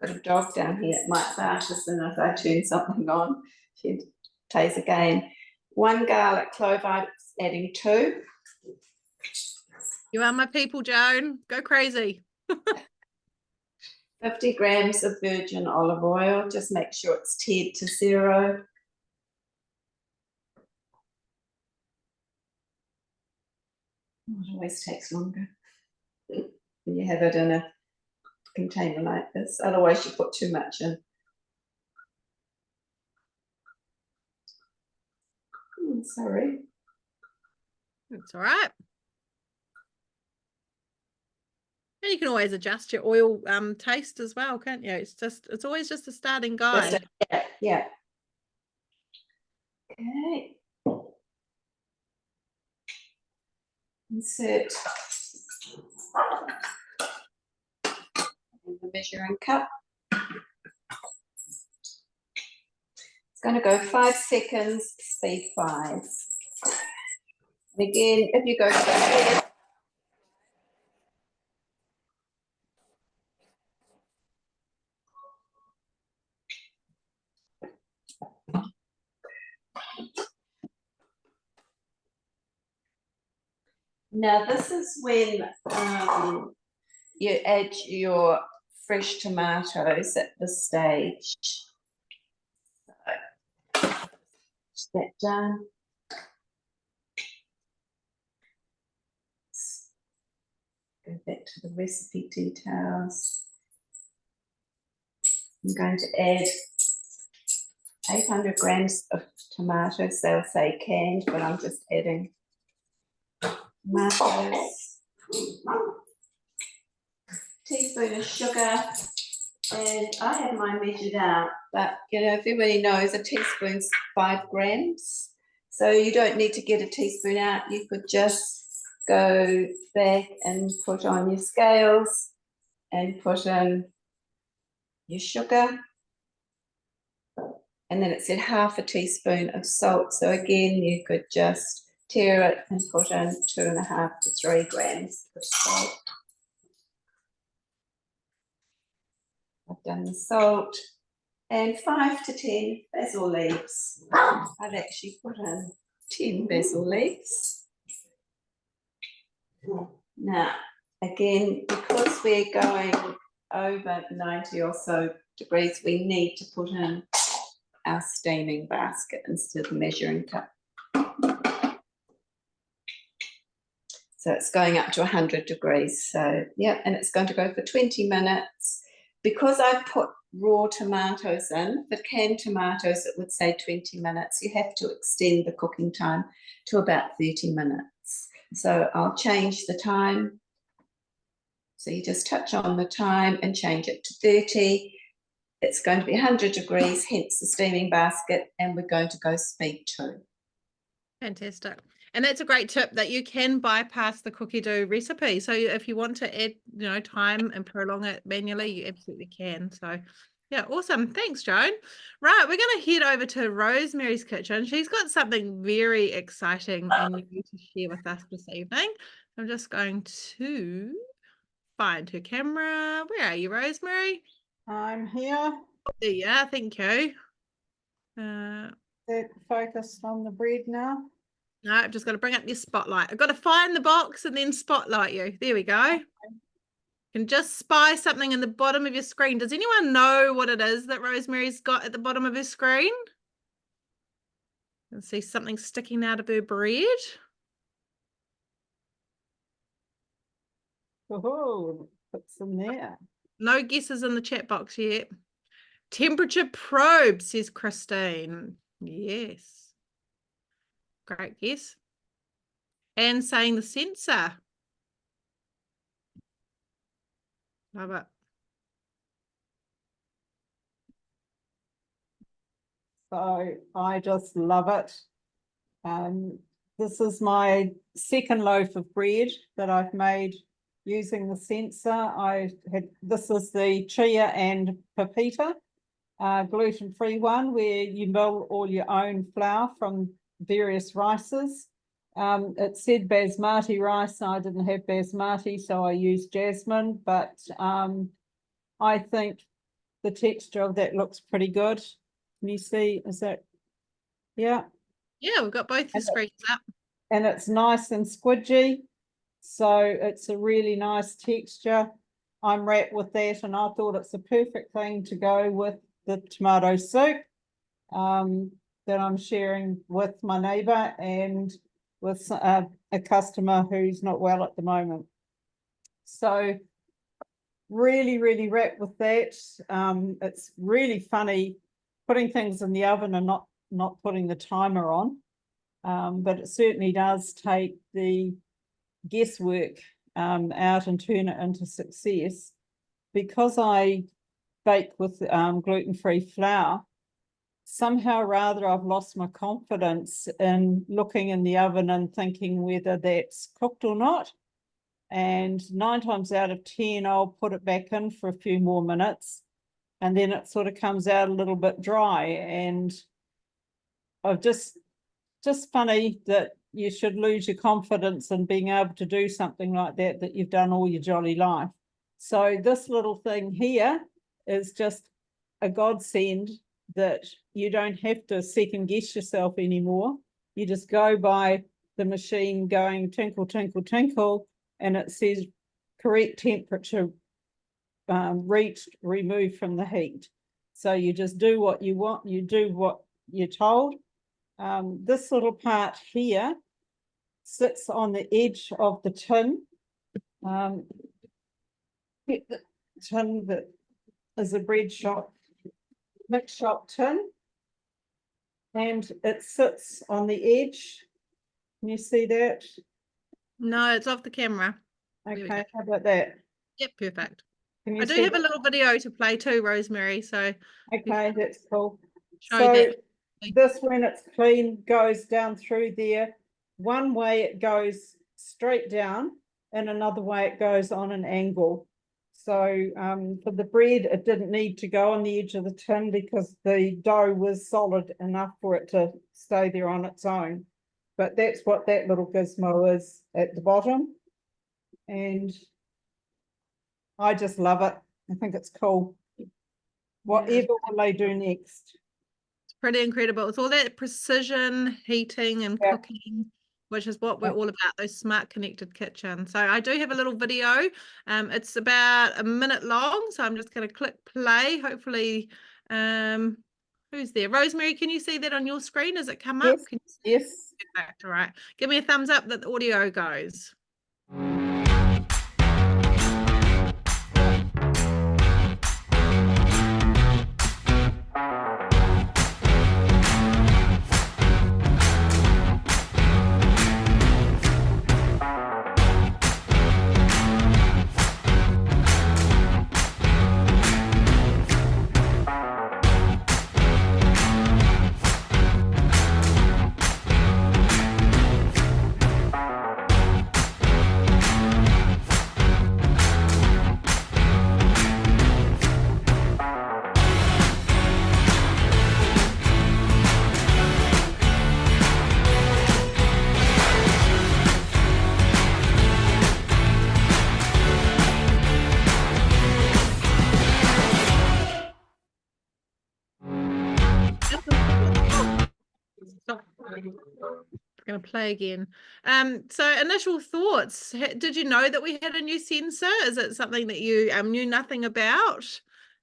Got a dog down here, it might bark as soon as I turn something on. She plays again. 1 garlic clove, I'm adding 2. You are my people, Joan. Go crazy. 50 grams of virgin olive oil, just make sure it's tiered to 0. It always takes longer when you have it in a container like this, otherwise you put too much in. Sorry. That's all right. And you can always adjust your oil taste as well, can't you? It's always just a starting guide. Yeah. Okay. Insert the measuring cup. It's going to go 5 seconds, speed 5. And again, if you go to the head, now this is when you add your fresh tomatoes at this stage. So, that done. Go back to the recipe details. I'm going to add 800 grams of tomatoes. They'll say canned, but I'm just adding tomatoes. Teaspoon of sugar, and I have mine measured out, but you know, if everybody knows, a teaspoon's 5 grams, so you don't need to get a teaspoon out. You could just go back and put on your scales and put in your sugar, and then it said half a teaspoon of salt, so again you could just tear it and put in 2.5 to 3 grams of salt. I've done the salt, and 5 to 10 basil leaves. I've actually put in 10 basil leaves. Now, again, because we're going over 90 or so degrees, we need to put in our steaming basket instead of the measuring cup. So it's going up to 100 degrees. So, yeah, and it's going to go for 20 minutes. Because I put raw tomatoes in, for canned tomatoes, it would say 20 minutes. You have to extend the cooking time to about 30 minutes. So I'll change the time. So you just touch on the time and change it to 30. It's going to be 100 degrees, hence the steaming basket, and we're going to go speed 2. Fantastic. And that's a great tip that you can bypass the cookie dough recipe. So if you want to add, time and prolong it manually, you absolutely can. So yeah, awesome. Thanks, Joan. Right, we're going to head over to Rosemary's kitchen. She's got something very exciting and new to share with us this evening. I'm just going to find her camera. Where are you, Rosemary? I'm here. There you are. Thank you. That focused on the bread now. No, I've just got to bring up your spotlight. I've got to find the box and then spotlight you. There we go. You can just spy something in the bottom of your screen. Does anyone know what it is that Rosemary's got at the bottom of her screen? You can see something sticking out of her bread. Oh, what's in there? No guesses in the chat box yet. Temperature probe, says Christine. Yes. Great guess. And saying the sensor. Love it. So I just love it. This is my second loaf of bread that I've made using the sensor. This is the chia and pepita, gluten-free one, where you mill all your own flour from various rices. It said basmati rice. I didn't have basmati, so I used jasmine, but I think the texture of that looks pretty good. Can you see? Is that, yeah? Yeah, we've got both the screens up. And it's nice and squidgy, so it's a really nice texture. I'm wrapped with that, and I thought it's a perfect thing to go with the tomato soup that I'm sharing with my neighbour and with a customer who's not well at the moment. So really, really wrapped with that. It's really funny putting things in the oven and not putting the timer on. But it certainly does take the guesswork out and turn it into success. Because I bake with gluten-free flour, somehow or rather I've lost my confidence in looking in the oven and thinking whether that's cooked or not. And 9 times out of 10, I'll put it back in for a few more minutes, and then it sort of comes out a little bit dry. And I've just funny that you should lose your confidence in being able to do something like that you've done all your jolly life. So this little thing here is just a godsend, that you don't have to second guess yourself anymore. You just go by the machine going tinkle, tinkle, tinkle, and it says correct temperature reached, removed from the heat. So you just do what you want, you do what you're told. This little part here sits on the edge of the tin. The tin that is a bread shop, mix shop tin, and it sits on the edge. Can you see that? No, it's off the camera. Okay, how about that? Yep, perfect. Can you I do see have a that? little video to play too, Rosemary, so Okay, that's cool. show So that. this, when it's clean, goes down through there. One way it goes straight down, and another way it goes on an angle. So for the bread, it didn't need to go on the edge of the tin because the dough was solid enough for it to stay there on its own. But that's what that little gizmo is at the bottom. And I just love it. I think it's cool. Whatever will they do next? It's pretty incredible. It's all that precision heating and cooking, which is what we're all about, those smart connected kitchens. So I do have a little video. It's about a minute long, so I'm just going to click play. Hopefully, who's there? Rosemary, can you see that on your screen? Does it come up? Yes, Can you see yes. it? All right. Give me a thumbs up that the audio goes. Going to play again. So initial thoughts. Did you know that we had a new sensor? Is it something that you knew nothing about?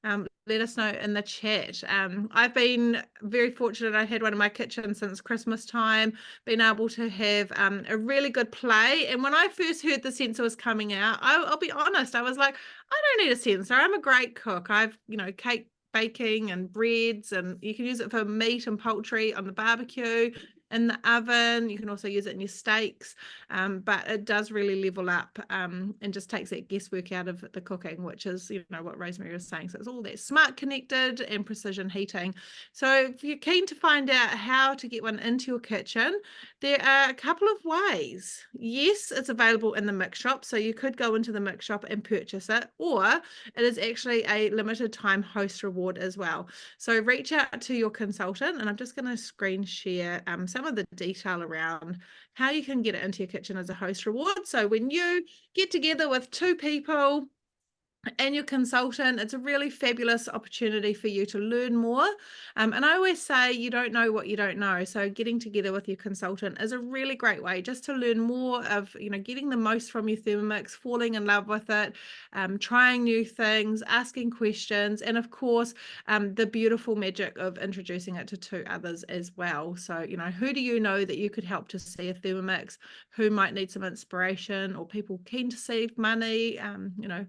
Let us know in the chat. I've been very fortunate. I had one in my kitchen since Christmas time, been able to have a really good play. And when I first heard the sensor was coming out, I'll be honest, I was like, I don't need a sensor. I'm a great cook. I've, cake baking and breads, and you can use it for meat and poultry on the barbecue, in the oven. You can also use it in your steaks, but it does really level up and just takes that guesswork out of the cooking, which is what Rosemary was saying. So it's all that smart connected and precision heating. So if you're keen to find out how to get one into your kitchen, there are a couple of ways. Yes, it's available in the mix shop, so you could go into the mix shop and purchase it, or it is actually a limited time host reward as well. So reach out to your consultant, and I'm just going to screen share some of the detail around how you can get it into your kitchen as a host reward. So when you get together with 2 people and your consultant, it's a really fabulous opportunity for you to learn more. And I always say you don't know what you don't know. So getting together with your consultant is a really great way just to learn more of, getting the most from your Thermomix, falling in love with it, trying new things, asking questions, and of course, the beautiful magic of introducing it to 2 others as well. So, who do you know that you could help to see a Thermomix, who might need some inspiration, or people keen to save money,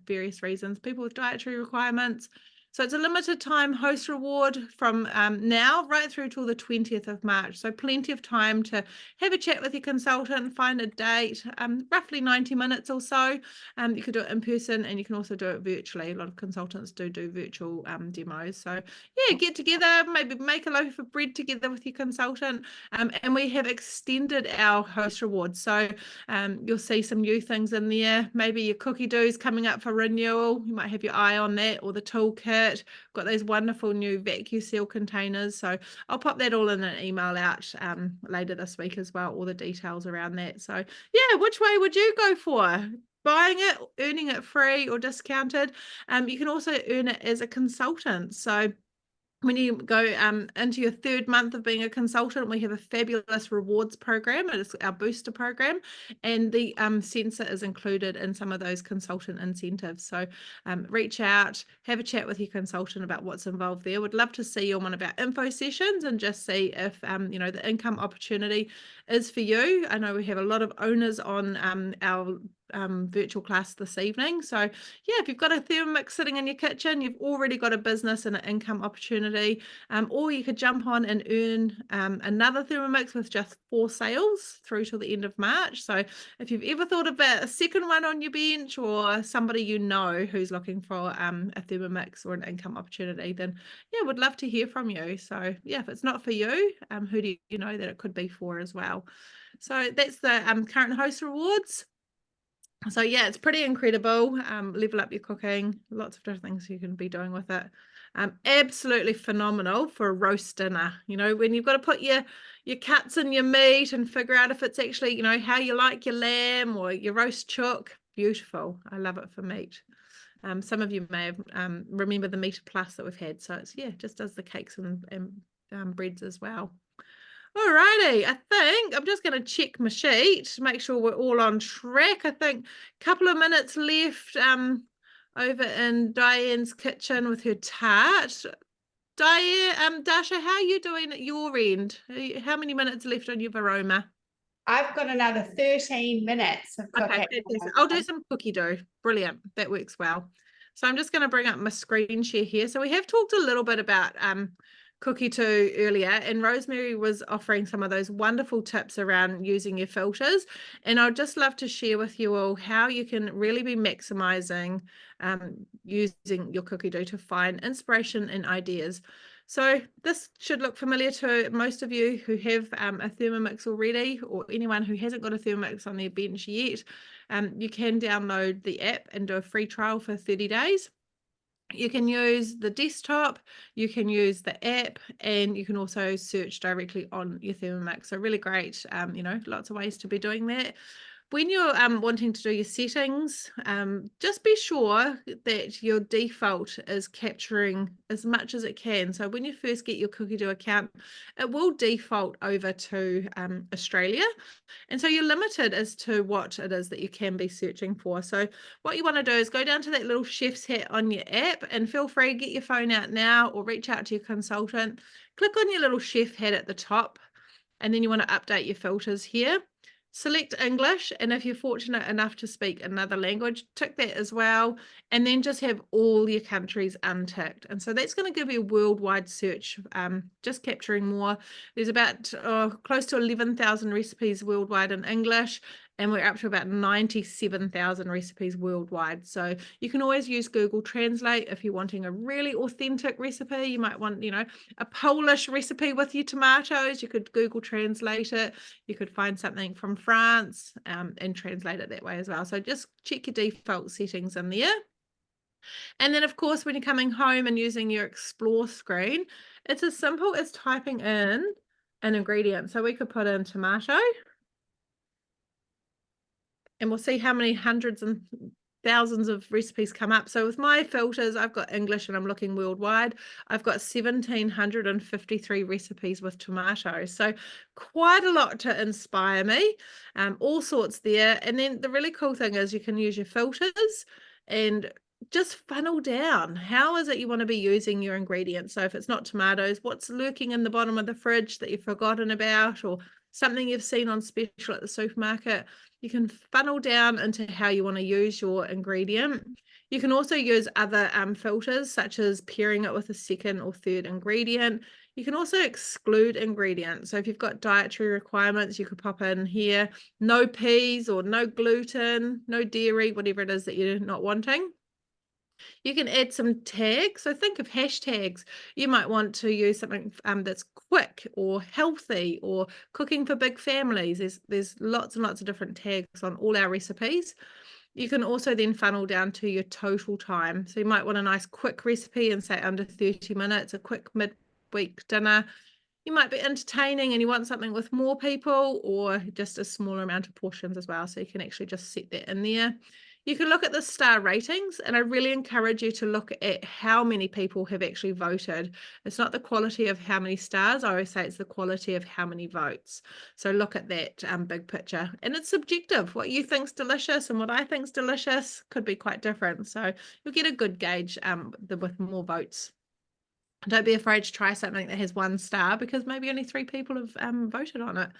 various reasons, people with dietary requirements. So it's a limited time host reward from now right through till the 20th of March. So plenty of time to have a chat with your consultant, find a date, roughly 90 minutes or so. You could do it in person, and you can also do it virtually. A lot of consultants do virtual demos. So yeah, get together, maybe make a loaf of bread together with your consultant. And we have extended our host rewards. So you'll see some new things in there. Maybe your cookie dough's coming up for renewal. You might have your eye on that, or the toolkit. Got those wonderful new vacuum seal containers. So I'll pop that all in an email out later this week as well, all the details around that. So yeah, which way would you go for? Buying it, earning it free or discounted? You can also earn it as a consultant. So when you go into your 3rd month of being a consultant, we have a fabulous rewards program. It is our booster program, and the sensor is included in some of those consultant incentives. So reach out, have a chat with your consultant about what's involved there. Would love to see you on one of our info sessions and just see if the income opportunity is for you. I know we have a lot of owners on our virtual class this evening. So yeah, if you've got a Thermomix sitting in your kitchen, you've already got a business and an income opportunity, or you could jump on and earn another Thermomix with just 4 sales through till the end of March. So if you've ever thought about a second one on your bench, or somebody who's looking for a Thermomix or an income opportunity, then yeah, would love to hear from you. So yeah, if it's not for you, who do you know that it could be for as well? So that's the current host rewards. So yeah, it's pretty incredible. Level up your cooking, lots of different things you can be doing with it. Absolutely phenomenal for a roast dinner. When you've got to put your cuts in your meat and figure out if it's actually, how you like your lamb or your roast chook. Beautiful. I love it for meat. Some of you may have remember the Meter Plus that we've had. So it's just does the cakes and breads as well. Alrighty, I think I'm just going to check my sheet to make sure we're all on track. I think a couple of minutes left over in Diane's kitchen with her tart. Diane, Dasha, how are you doing at your end? How many minutes left on your aroma? I've got another 13 minutes of Okay, cooking. fantastic. I'll do some cookie dough. Brilliant. That works well. So I'm just going to bring up my screen share here. So we have talked a little bit about cookie dough earlier, and Rosemary was offering some of those wonderful tips around using your filters. And I'd just love to share with you all how you can really be maximizing using your cookie dough to find inspiration and ideas. So this should look familiar to most of you who have a Thermomix already, or anyone who hasn't got a Thermomix on their bench yet. You can download the app and do a free trial for 30 days. You can use the desktop, you can use the app, and you can also search directly on your Thermomix. So really great, lots of ways to be doing that. When you're wanting to do your settings, just be sure that your default is capturing as much as it can. So when you first get your Cookie Dough account, it will default over to Australia. And so you're limited as to what it is that you can be searching for. So what you want to do is go down to that little chef's hat on your app, and feel free to get your phone out now or reach out to your consultant. Click on your little chef hat at the top, and then you want to update your filters here. Select English, and if you're fortunate enough to speak another language, tick that as well, and then just have all your countries unticked. And so that's going to give you a worldwide search, just capturing more. There's about close to 11,000 recipes worldwide in English, and we're up to about 97,000 recipes worldwide. So you can always use Google Translate if you're wanting a really authentic recipe. You might want, a Polish recipe with your tomatoes. You could Google Translate it. You could find something from France and translate it that way as well. So just check your default settings in there. And then, of course, when you're coming home and using your Explore screen, it's as simple as typing in an ingredient. So we could put in tomato, and we'll see how many hundreds and thousands of recipes come up. So with my filters, I've got English and I'm looking worldwide. I've got 1,753 recipes with tomatoes. So quite a lot to inspire me, all sorts there. And then the really cool thing is you can use your filters and just funnel down. How is it you want to be using your ingredients? So if it's not tomatoes, what's lurking in the bottom of the fridge that you've forgotten about, or something you've seen on special at the supermarket? You can funnel down into how you want to use your ingredient. You can also use other filters, such as pairing it with a second or third ingredient. You can also exclude ingredients. So if you've got dietary requirements, you could pop in here, no peas or no gluten, no dairy, whatever it is that you're not wanting. You can add some tags. So think of hashtags. You might want to use something that's quick or healthy or cooking for big families. There's lots and lots of different tags on all our recipes. You can also then funnel down to your total time. So you might want a nice quick recipe and say under 30 minutes, a quick midweek dinner. You might be entertaining and you want something with more people, or just a smaller amount of portions as well. So you can actually just set that in there. You can look at the star ratings, and I really encourage you to look at how many people have actually voted. It's not the quality of how many stars. I always say it's the quality of how many votes. So look at that big picture, and it's subjective. What you think's delicious and what I think's delicious could be quite different. So you'll get a good gauge with more votes. Don't be afraid to try something that has 1 star, because maybe only 3 people have voted on it.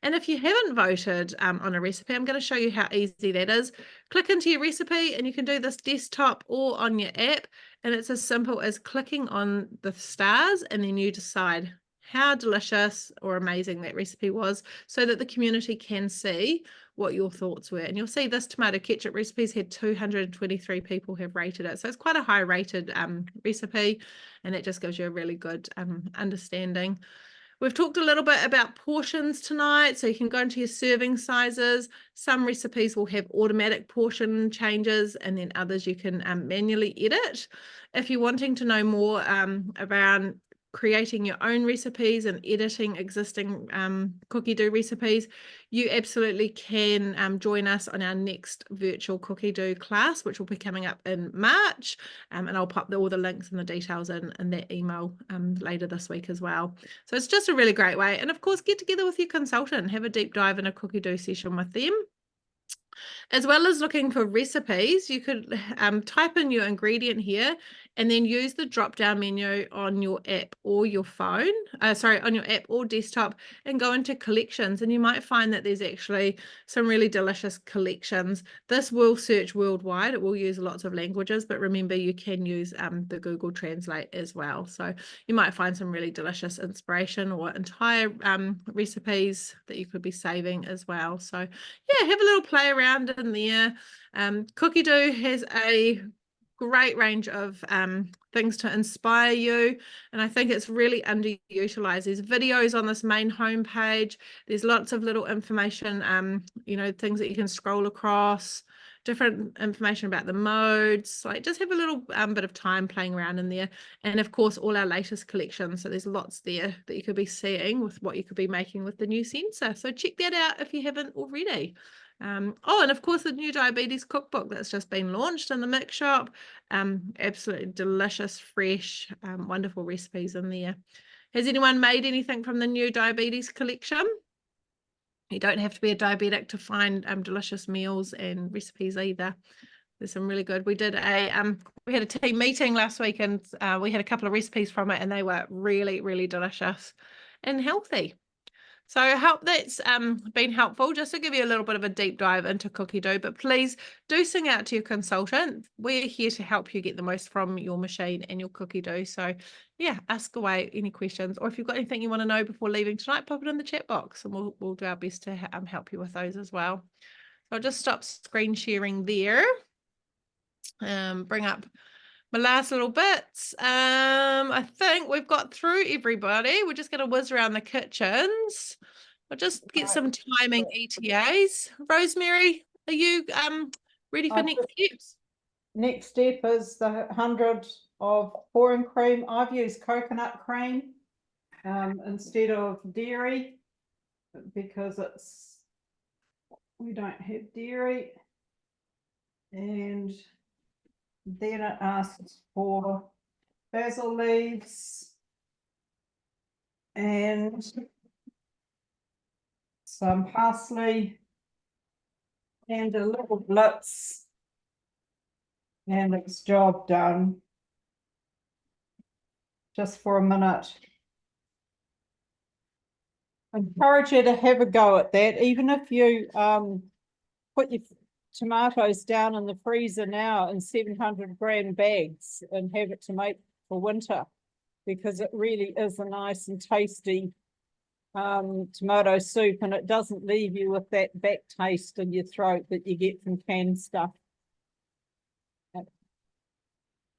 And if you haven't voted on a recipe, I'm going to show you how easy that is. Click into your recipe, and you can do this desktop or on your app. And it's as simple as clicking on the stars, and then you decide how delicious or amazing that recipe was, so that the community can see what your thoughts were. And you'll see this tomato ketchup recipe's had 223 people have rated it. So it's quite a high rated recipe, and that just gives you a really good understanding. We've talked a little bit about portions tonight, so you can go into your serving sizes. Some recipes will have automatic portion changes, and then others you can manually edit. If you're wanting to know more around creating your own recipes and editing existing cookie dough recipes, you absolutely can join us on our next virtual cookie dough class, which will be coming up in March, and I'll pop all the links and the details in that email later this week as well. So it's just a really great way. And of course, get together with your consultant and have a deep dive in a cookie dough session with them. As well as looking for recipes, you could type in your ingredient here, and then use the drop down menu on your app or your phone, on your app or desktop, and go into collections, and you might find that there's actually some really delicious collections. This will search worldwide. It will use lots of languages, but remember you can use the Google Translate as well. So you might find some really delicious inspiration or entire recipes that you could be saving as well. So yeah, have a little play around in there. Cookie Dough has a great range of things to inspire you, and I think it's really underutilized. There's videos on this main homepage. There's lots of little information, you know, things that you can scroll across, different information about the modes. Like, just have a little bit of time playing around in there, and of course all our latest collections. So there's lots there that you could be seeing with what you could be making with the new sensor. So check that out if you haven't already. Oh, and of course the new diabetes cookbook that's just been launched in the Mix shop. Absolutely delicious, fresh, wonderful recipes in there. Has anyone made anything from the new diabetes collection? You don't have to be a diabetic to find delicious meals and recipes either. There's some really good. We did we had a team meeting last week, and we had a couple of recipes from it, and they were really, really delicious and healthy. So I hope that's been helpful, just to give you a little bit of a deep dive into Cookie Dough. But please do sing out to your consultant. We're here to help you get the most from your machine and your Cookie Dough. So yeah, ask away any questions, or if you've got anything you want to know before leaving tonight, pop it in the chat box, and we'll do our best to help you with those as well. So I'll just stop screen sharing there. Bring up my last little bits. I think we've got through everybody. We're just going to whiz around the kitchens. I'll just get some timing ETAs. Rosemary, are you ready for next steps? Next step is the 100 of pouring cream. I've used coconut cream instead of dairy because we don't have dairy. And then it asks for basil leaves and some parsley and a little blitz, and it's job done. Just for a minute. I encourage you to have a go at that, even if you put your tomatoes down in the freezer now in 700-gram bags and have it to make for winter, because it really is a nice and tasty tomato soup, and it doesn't leave you with that back taste in your throat that you get from canned stuff.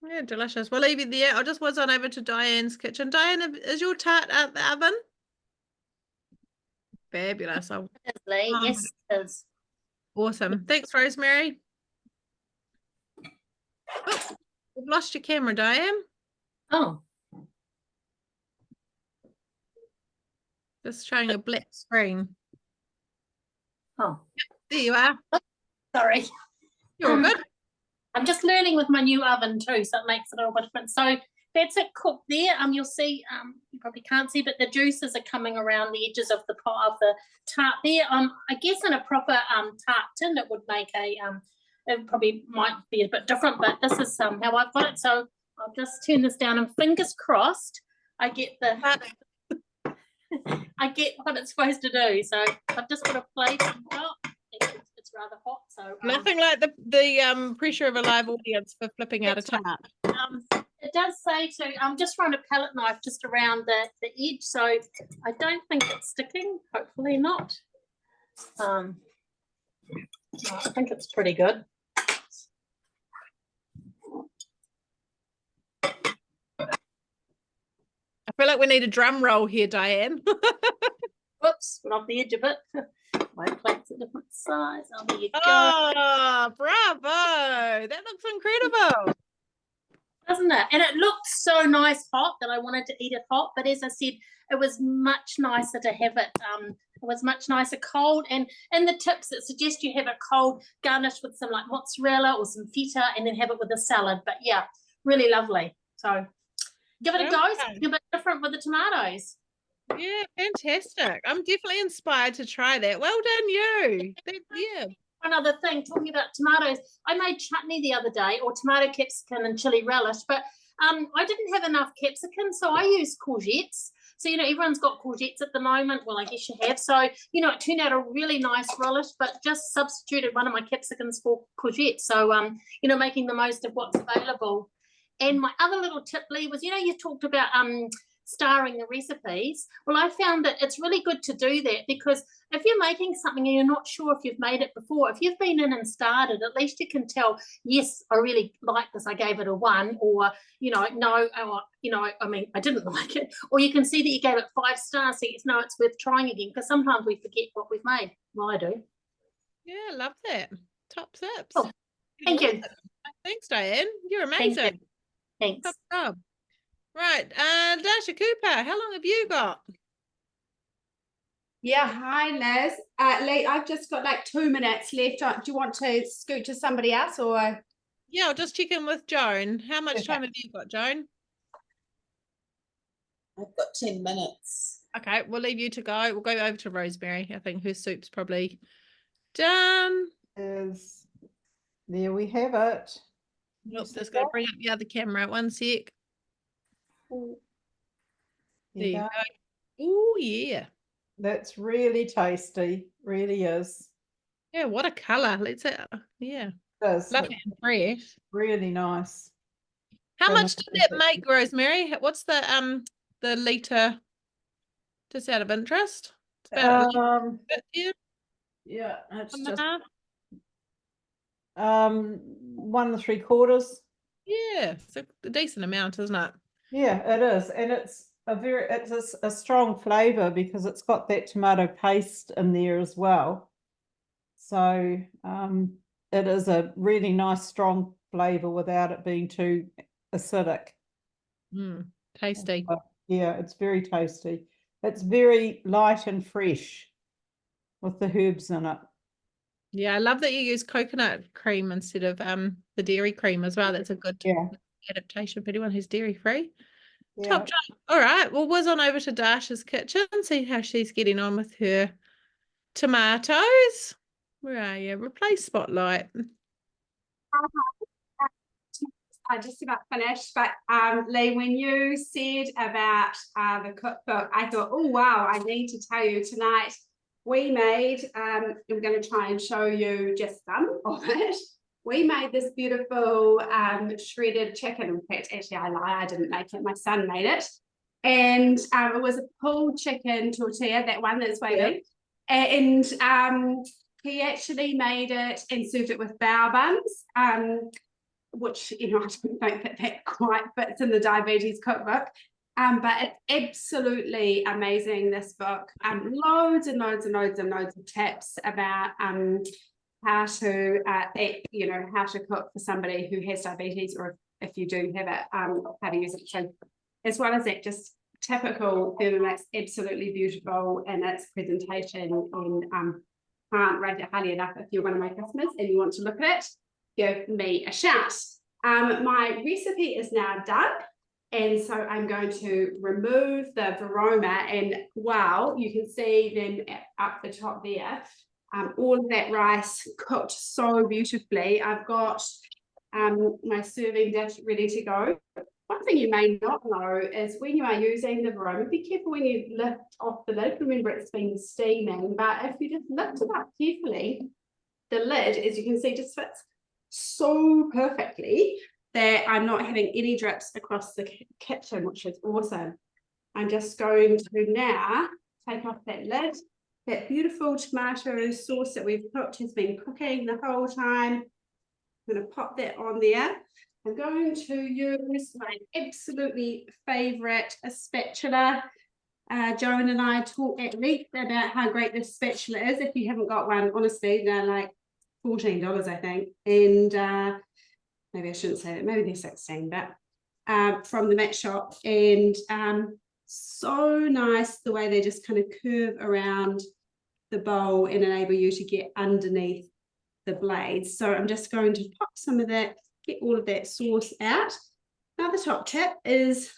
Yeah, delicious. We'll leave you there. I'll just whiz on over to Diane's kitchen. Diane, is your tart out the oven? Fabulous. Yes, it is. Awesome. Thanks, Rosemary. Oh, we've lost your camera, Diane. Oh, Just showing a black screen. oh, There you are. sorry. You're all good. I'm just learning with my new oven too, so it makes it a little bit different. So that's it cooked there. You'll see, you probably can't see, but the juices are coming around the edges of the pot of the tart there. I guess in a proper tart tin, it would make it probably might be a bit different, but this is how I've got it. So I'll just turn this down, and fingers crossed, I get I get what it's supposed to do. So I've just got a plate on top. It's rather hot, so Nothing like the pressure of a live audience for flipping out a tart. It does say to just run a palette knife just around the edge, so I don't think it's sticking. Hopefully not. I think it's pretty good. I feel like we need a drum roll here, Diane. Whoops, went off the edge of it. My plate's a different size. Oh, there you go. Oh, bravo. That looks incredible. Doesn't it? And it looked so nice hot that I wanted to eat it hot. But as I said, it was much nicer to have it. It was much nicer cold. And in the tips, it suggests you have it cold, garnished with some like mozzarella or some feta, and then have it with a salad. But yeah, really lovely. So give it a go. It's a bit different with the tomatoes. Yeah, fantastic. I'm definitely inspired to try that. Well done, you. Yeah. One other thing, talking about tomatoes, I made chutney the other day, or tomato capsicum and chili relish, but I didn't have enough capsicum, so I used courgettes. So, everyone's got courgettes at the moment. Well, I guess you have. So, it turned out a really nice relish, but just substituted one of my capsicums for courgettes. So, making the most of what's available. And my other little tip, Lee, was, you talked about starring the recipes. Well, I found that it's really good to do that, because if you're making something and you're not sure if you've made it before, if you've been in and started, at least you can tell, yes, I really like this, I gave it a 1, or, no, or, I didn't like it. Or you can see that you gave it 5 stars, so no, it's worth trying again, because sometimes we forget what we've made. Well, I do. Yeah, love that. Top tips. Oh, thank you. Thanks, Diane. You're Thank amazing. you. Thanks. Top job. Right, Dasha Cooper, how long have you got? Yeah, hi Liz. Lee, I've just got like 2 minutes left. Do you want to scoot to somebody else, or? Yeah, I'll just check in with Joan. How much Okay. time have you got, Joan? I've got 10 minutes. Okay, we'll leave you to go. We'll go over to Rosemary. I think her soup's probably done. There we have it. Oops, just got to bring up the other camera. 1 sec. There you Yeah, go. Oh, yeah. that's really tasty. Really is. Yeah, what a colour. Let's say, yeah, It is. lovely and fresh. Really nice. How So much did nice. that make, Rosemary? What's the litre, just out of interest? It's about a litre, yeah, Yeah, it's and a just half. 1 3/4. Yeah, it's a decent amount, isn't it? Yeah, it is, and it's a strong flavour because it's got that tomato paste in there as well. So it is a really nice strong flavour without it being too acidic. Tasty. Yeah, it's very tasty. It's very light and fresh with the herbs in it. Yeah, I love that you use coconut cream instead of the dairy cream as well. That's a good adaptation for anyone who's dairy free. Yeah. Top job. All right, we'll whiz on over to Dasha's kitchen and see how she's getting on with her tomatoes. Where are you? Replace spotlight. I just about finished, but Lee, when you said about the cookbook, I thought, oh wow, I need to tell you tonight. We made, I'm going to try and show you just some of it. We made this beautiful shredded chicken. In fact, actually, I lie, I didn't make it. My son made it. And it was a pulled chicken tortilla, that one that's waiting. And he actually made it and served it with bao buns, which, I don't think that quite fits in the diabetes cookbook. But it's absolutely amazing, this book. Loads and loads and loads and loads of tips about how to eat, how to cook for somebody who has diabetes, or if you do have it, how to use it. So as well as that, just typical Thermomix, absolutely beautiful in its presentation, and can't rate it highly enough. If you're one of my customers and you want to look at it, give me a shout. My recipe is now done. And so I'm going to remove the varoma, and wow, you can see them up the top there. All of that rice cooked so beautifully. I've got my serving dish ready to go. One thing you may not know is when you are using the varoma, be careful when you lift off the lid. Remember, it's been steaming, but if you just lift it up carefully, the lid, as you can see, just fits so perfectly that I'm not having any drips across the kitchen, which is awesome. I'm just going to now take off that lid. That beautiful tomato sauce that we've cooked has been cooking the whole time. I'm going to pop that on there. I'm going to use my absolutely favourite spatula. Joan and I talk at length about how great this spatula is. If you haven't got one, honestly, they're like $14, I think. And maybe I shouldn't say that, maybe they're 16, but from the Mat Shop. And so nice the way they just kind of curve around the bowl and enable you to get underneath the blades. So I'm just going to pop some of that, get all of that sauce out. Another top tip is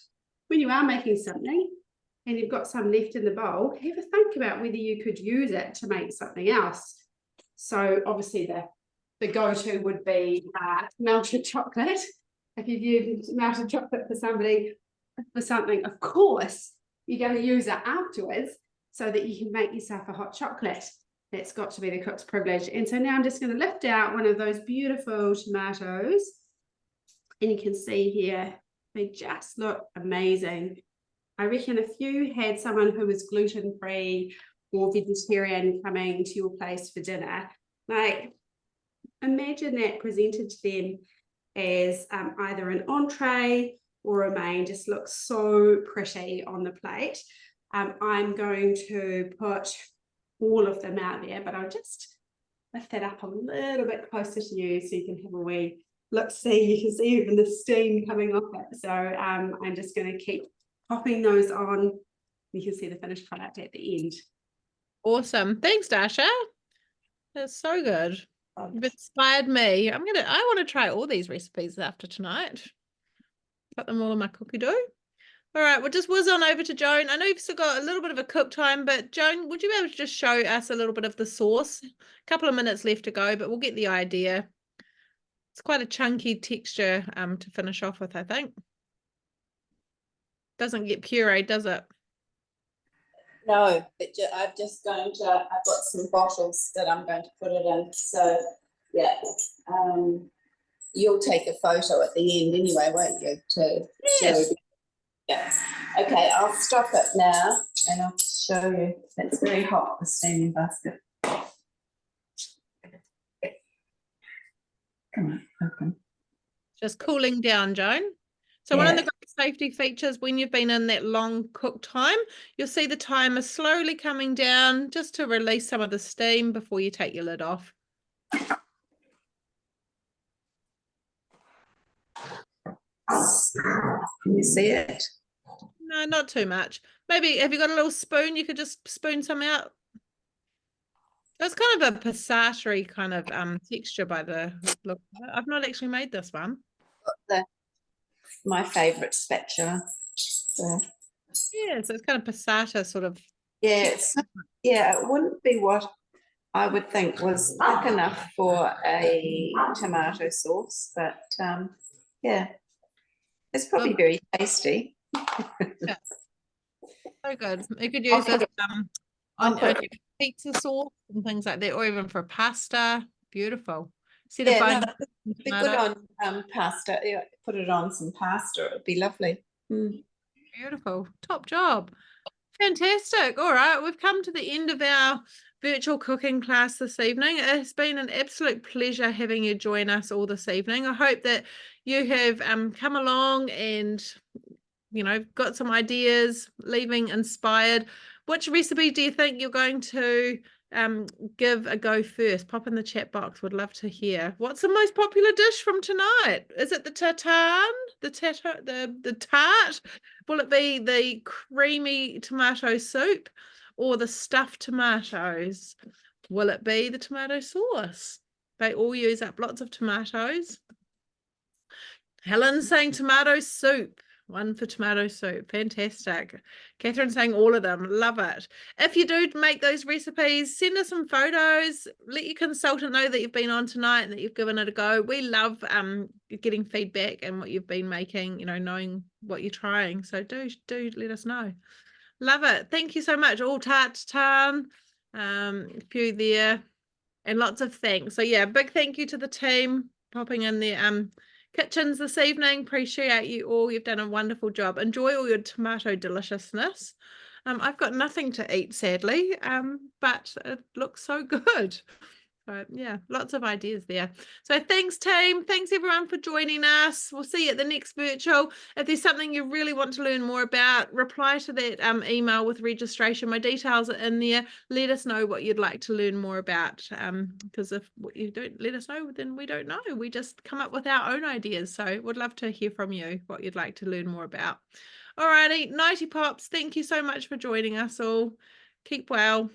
when you are making something and you've got some left in the bowl, have a think about whether you could use it to make something else. So obviously the go-to would be melted chocolate. if you've used melted chocolate for somebody, for something, of course, you're going to use it afterwards so that you can make yourself a hot chocolate. It's got to be the cook's privilege. And so now I'm just going to lift out one of those beautiful tomatoes. And you can see here, they just look amazing. I reckon if you had someone who was gluten-free or vegetarian coming to your place for dinner, like imagine that presented to them as either an entree or a main. Just looks so pretty on the plate. I'm going to put all of them out there, but I'll just lift that up a little bit closer to you so you can have a wee look. See, you can see even the steam coming off it. So I'm just going to keep popping those on. You can see the finished product at the end. Awesome. Thanks, Dasha. That's so good. You've inspired me. I want to try all these recipes after tonight. Put them all in my cookie dough. All right, we'll just whiz on over to Joan. I know you've still got a little bit of a cook time, but Joan, would you be able to just show us a little bit of the sauce? A couple of minutes left to go, but we'll get the idea. It's quite a chunky texture to finish off with, I think. Doesn't get pureed, does it? No, I've got some bottles that I'm going to put it in. So, yeah, you'll take a photo at the end anyway, won't you? To Yes. show. Yeah. Okay, I'll stop it now and I'll show you. It's very hot, the steaming basket. Come on, open. Just cooling down, Joan. So one of the great safety features when you've been in that long cook time, you'll see the timer slowly coming down just to release some of the steam before you take your lid off. Can you see it? No, not too much. Maybe, have you got a little spoon? You could just spoon some out. That's kind of a passatory kind of texture by the look. I've not actually made this one. My favourite spatula. So. Yeah, so it's kind of passata sort of. Yeah, it wouldn't be what I would think was thick enough for a tomato sauce, but yeah, it's probably very tasty. Yeah. So good. You could use this on pizza sauce and things like that, or even for pasta. Beautiful. See the bone. It'd be good on pasta. Yeah, put it on some pasta. It'd be lovely. Beautiful. Top job. Fantastic. All right, we've come to the end of our virtual cooking class this evening. It's been an absolute pleasure having you join us all this evening. I hope that you have come along and got some ideas, leaving inspired. Which recipe do you think you're going to give a go first? Pop in the chat box. Would love to hear. What's the most popular dish from tonight? Is it the tartare? The tart? Will it be the creamy tomato soup or the stuffed tomatoes? Will it be the tomato sauce? They all use up lots of tomatoes. Helen's saying tomato soup. One for tomato soup. Fantastic. Catherine's saying all of them. Love it. If you do make those recipes, send us some photos. Let your consultant know that you've been on tonight and that you've given it a go. We love getting feedback and what you've been making, knowing what you're trying. So do let us know. Love it. Thank you so much. All tartan. A few there. And lots of thanks. So yeah, big thank you to the team popping in their kitchens this evening. Appreciate you all. You've done a wonderful job. Enjoy all your tomato deliciousness. I've got nothing to eat, sadly, but it looks so good. So yeah, lots of ideas there. So thanks, team. Thanks everyone for joining us. We'll see you at the next virtual. If there's something you really want to learn more about, reply to that email with registration. My details are in there. Let us know what you'd like to learn more about. Because if you don't let us know, then we don't know. We just come up with our own ideas. So would love to hear from you what you'd like to learn more about. Alrighty, Nighty Pops, thank you so much for joining us all. Keep well.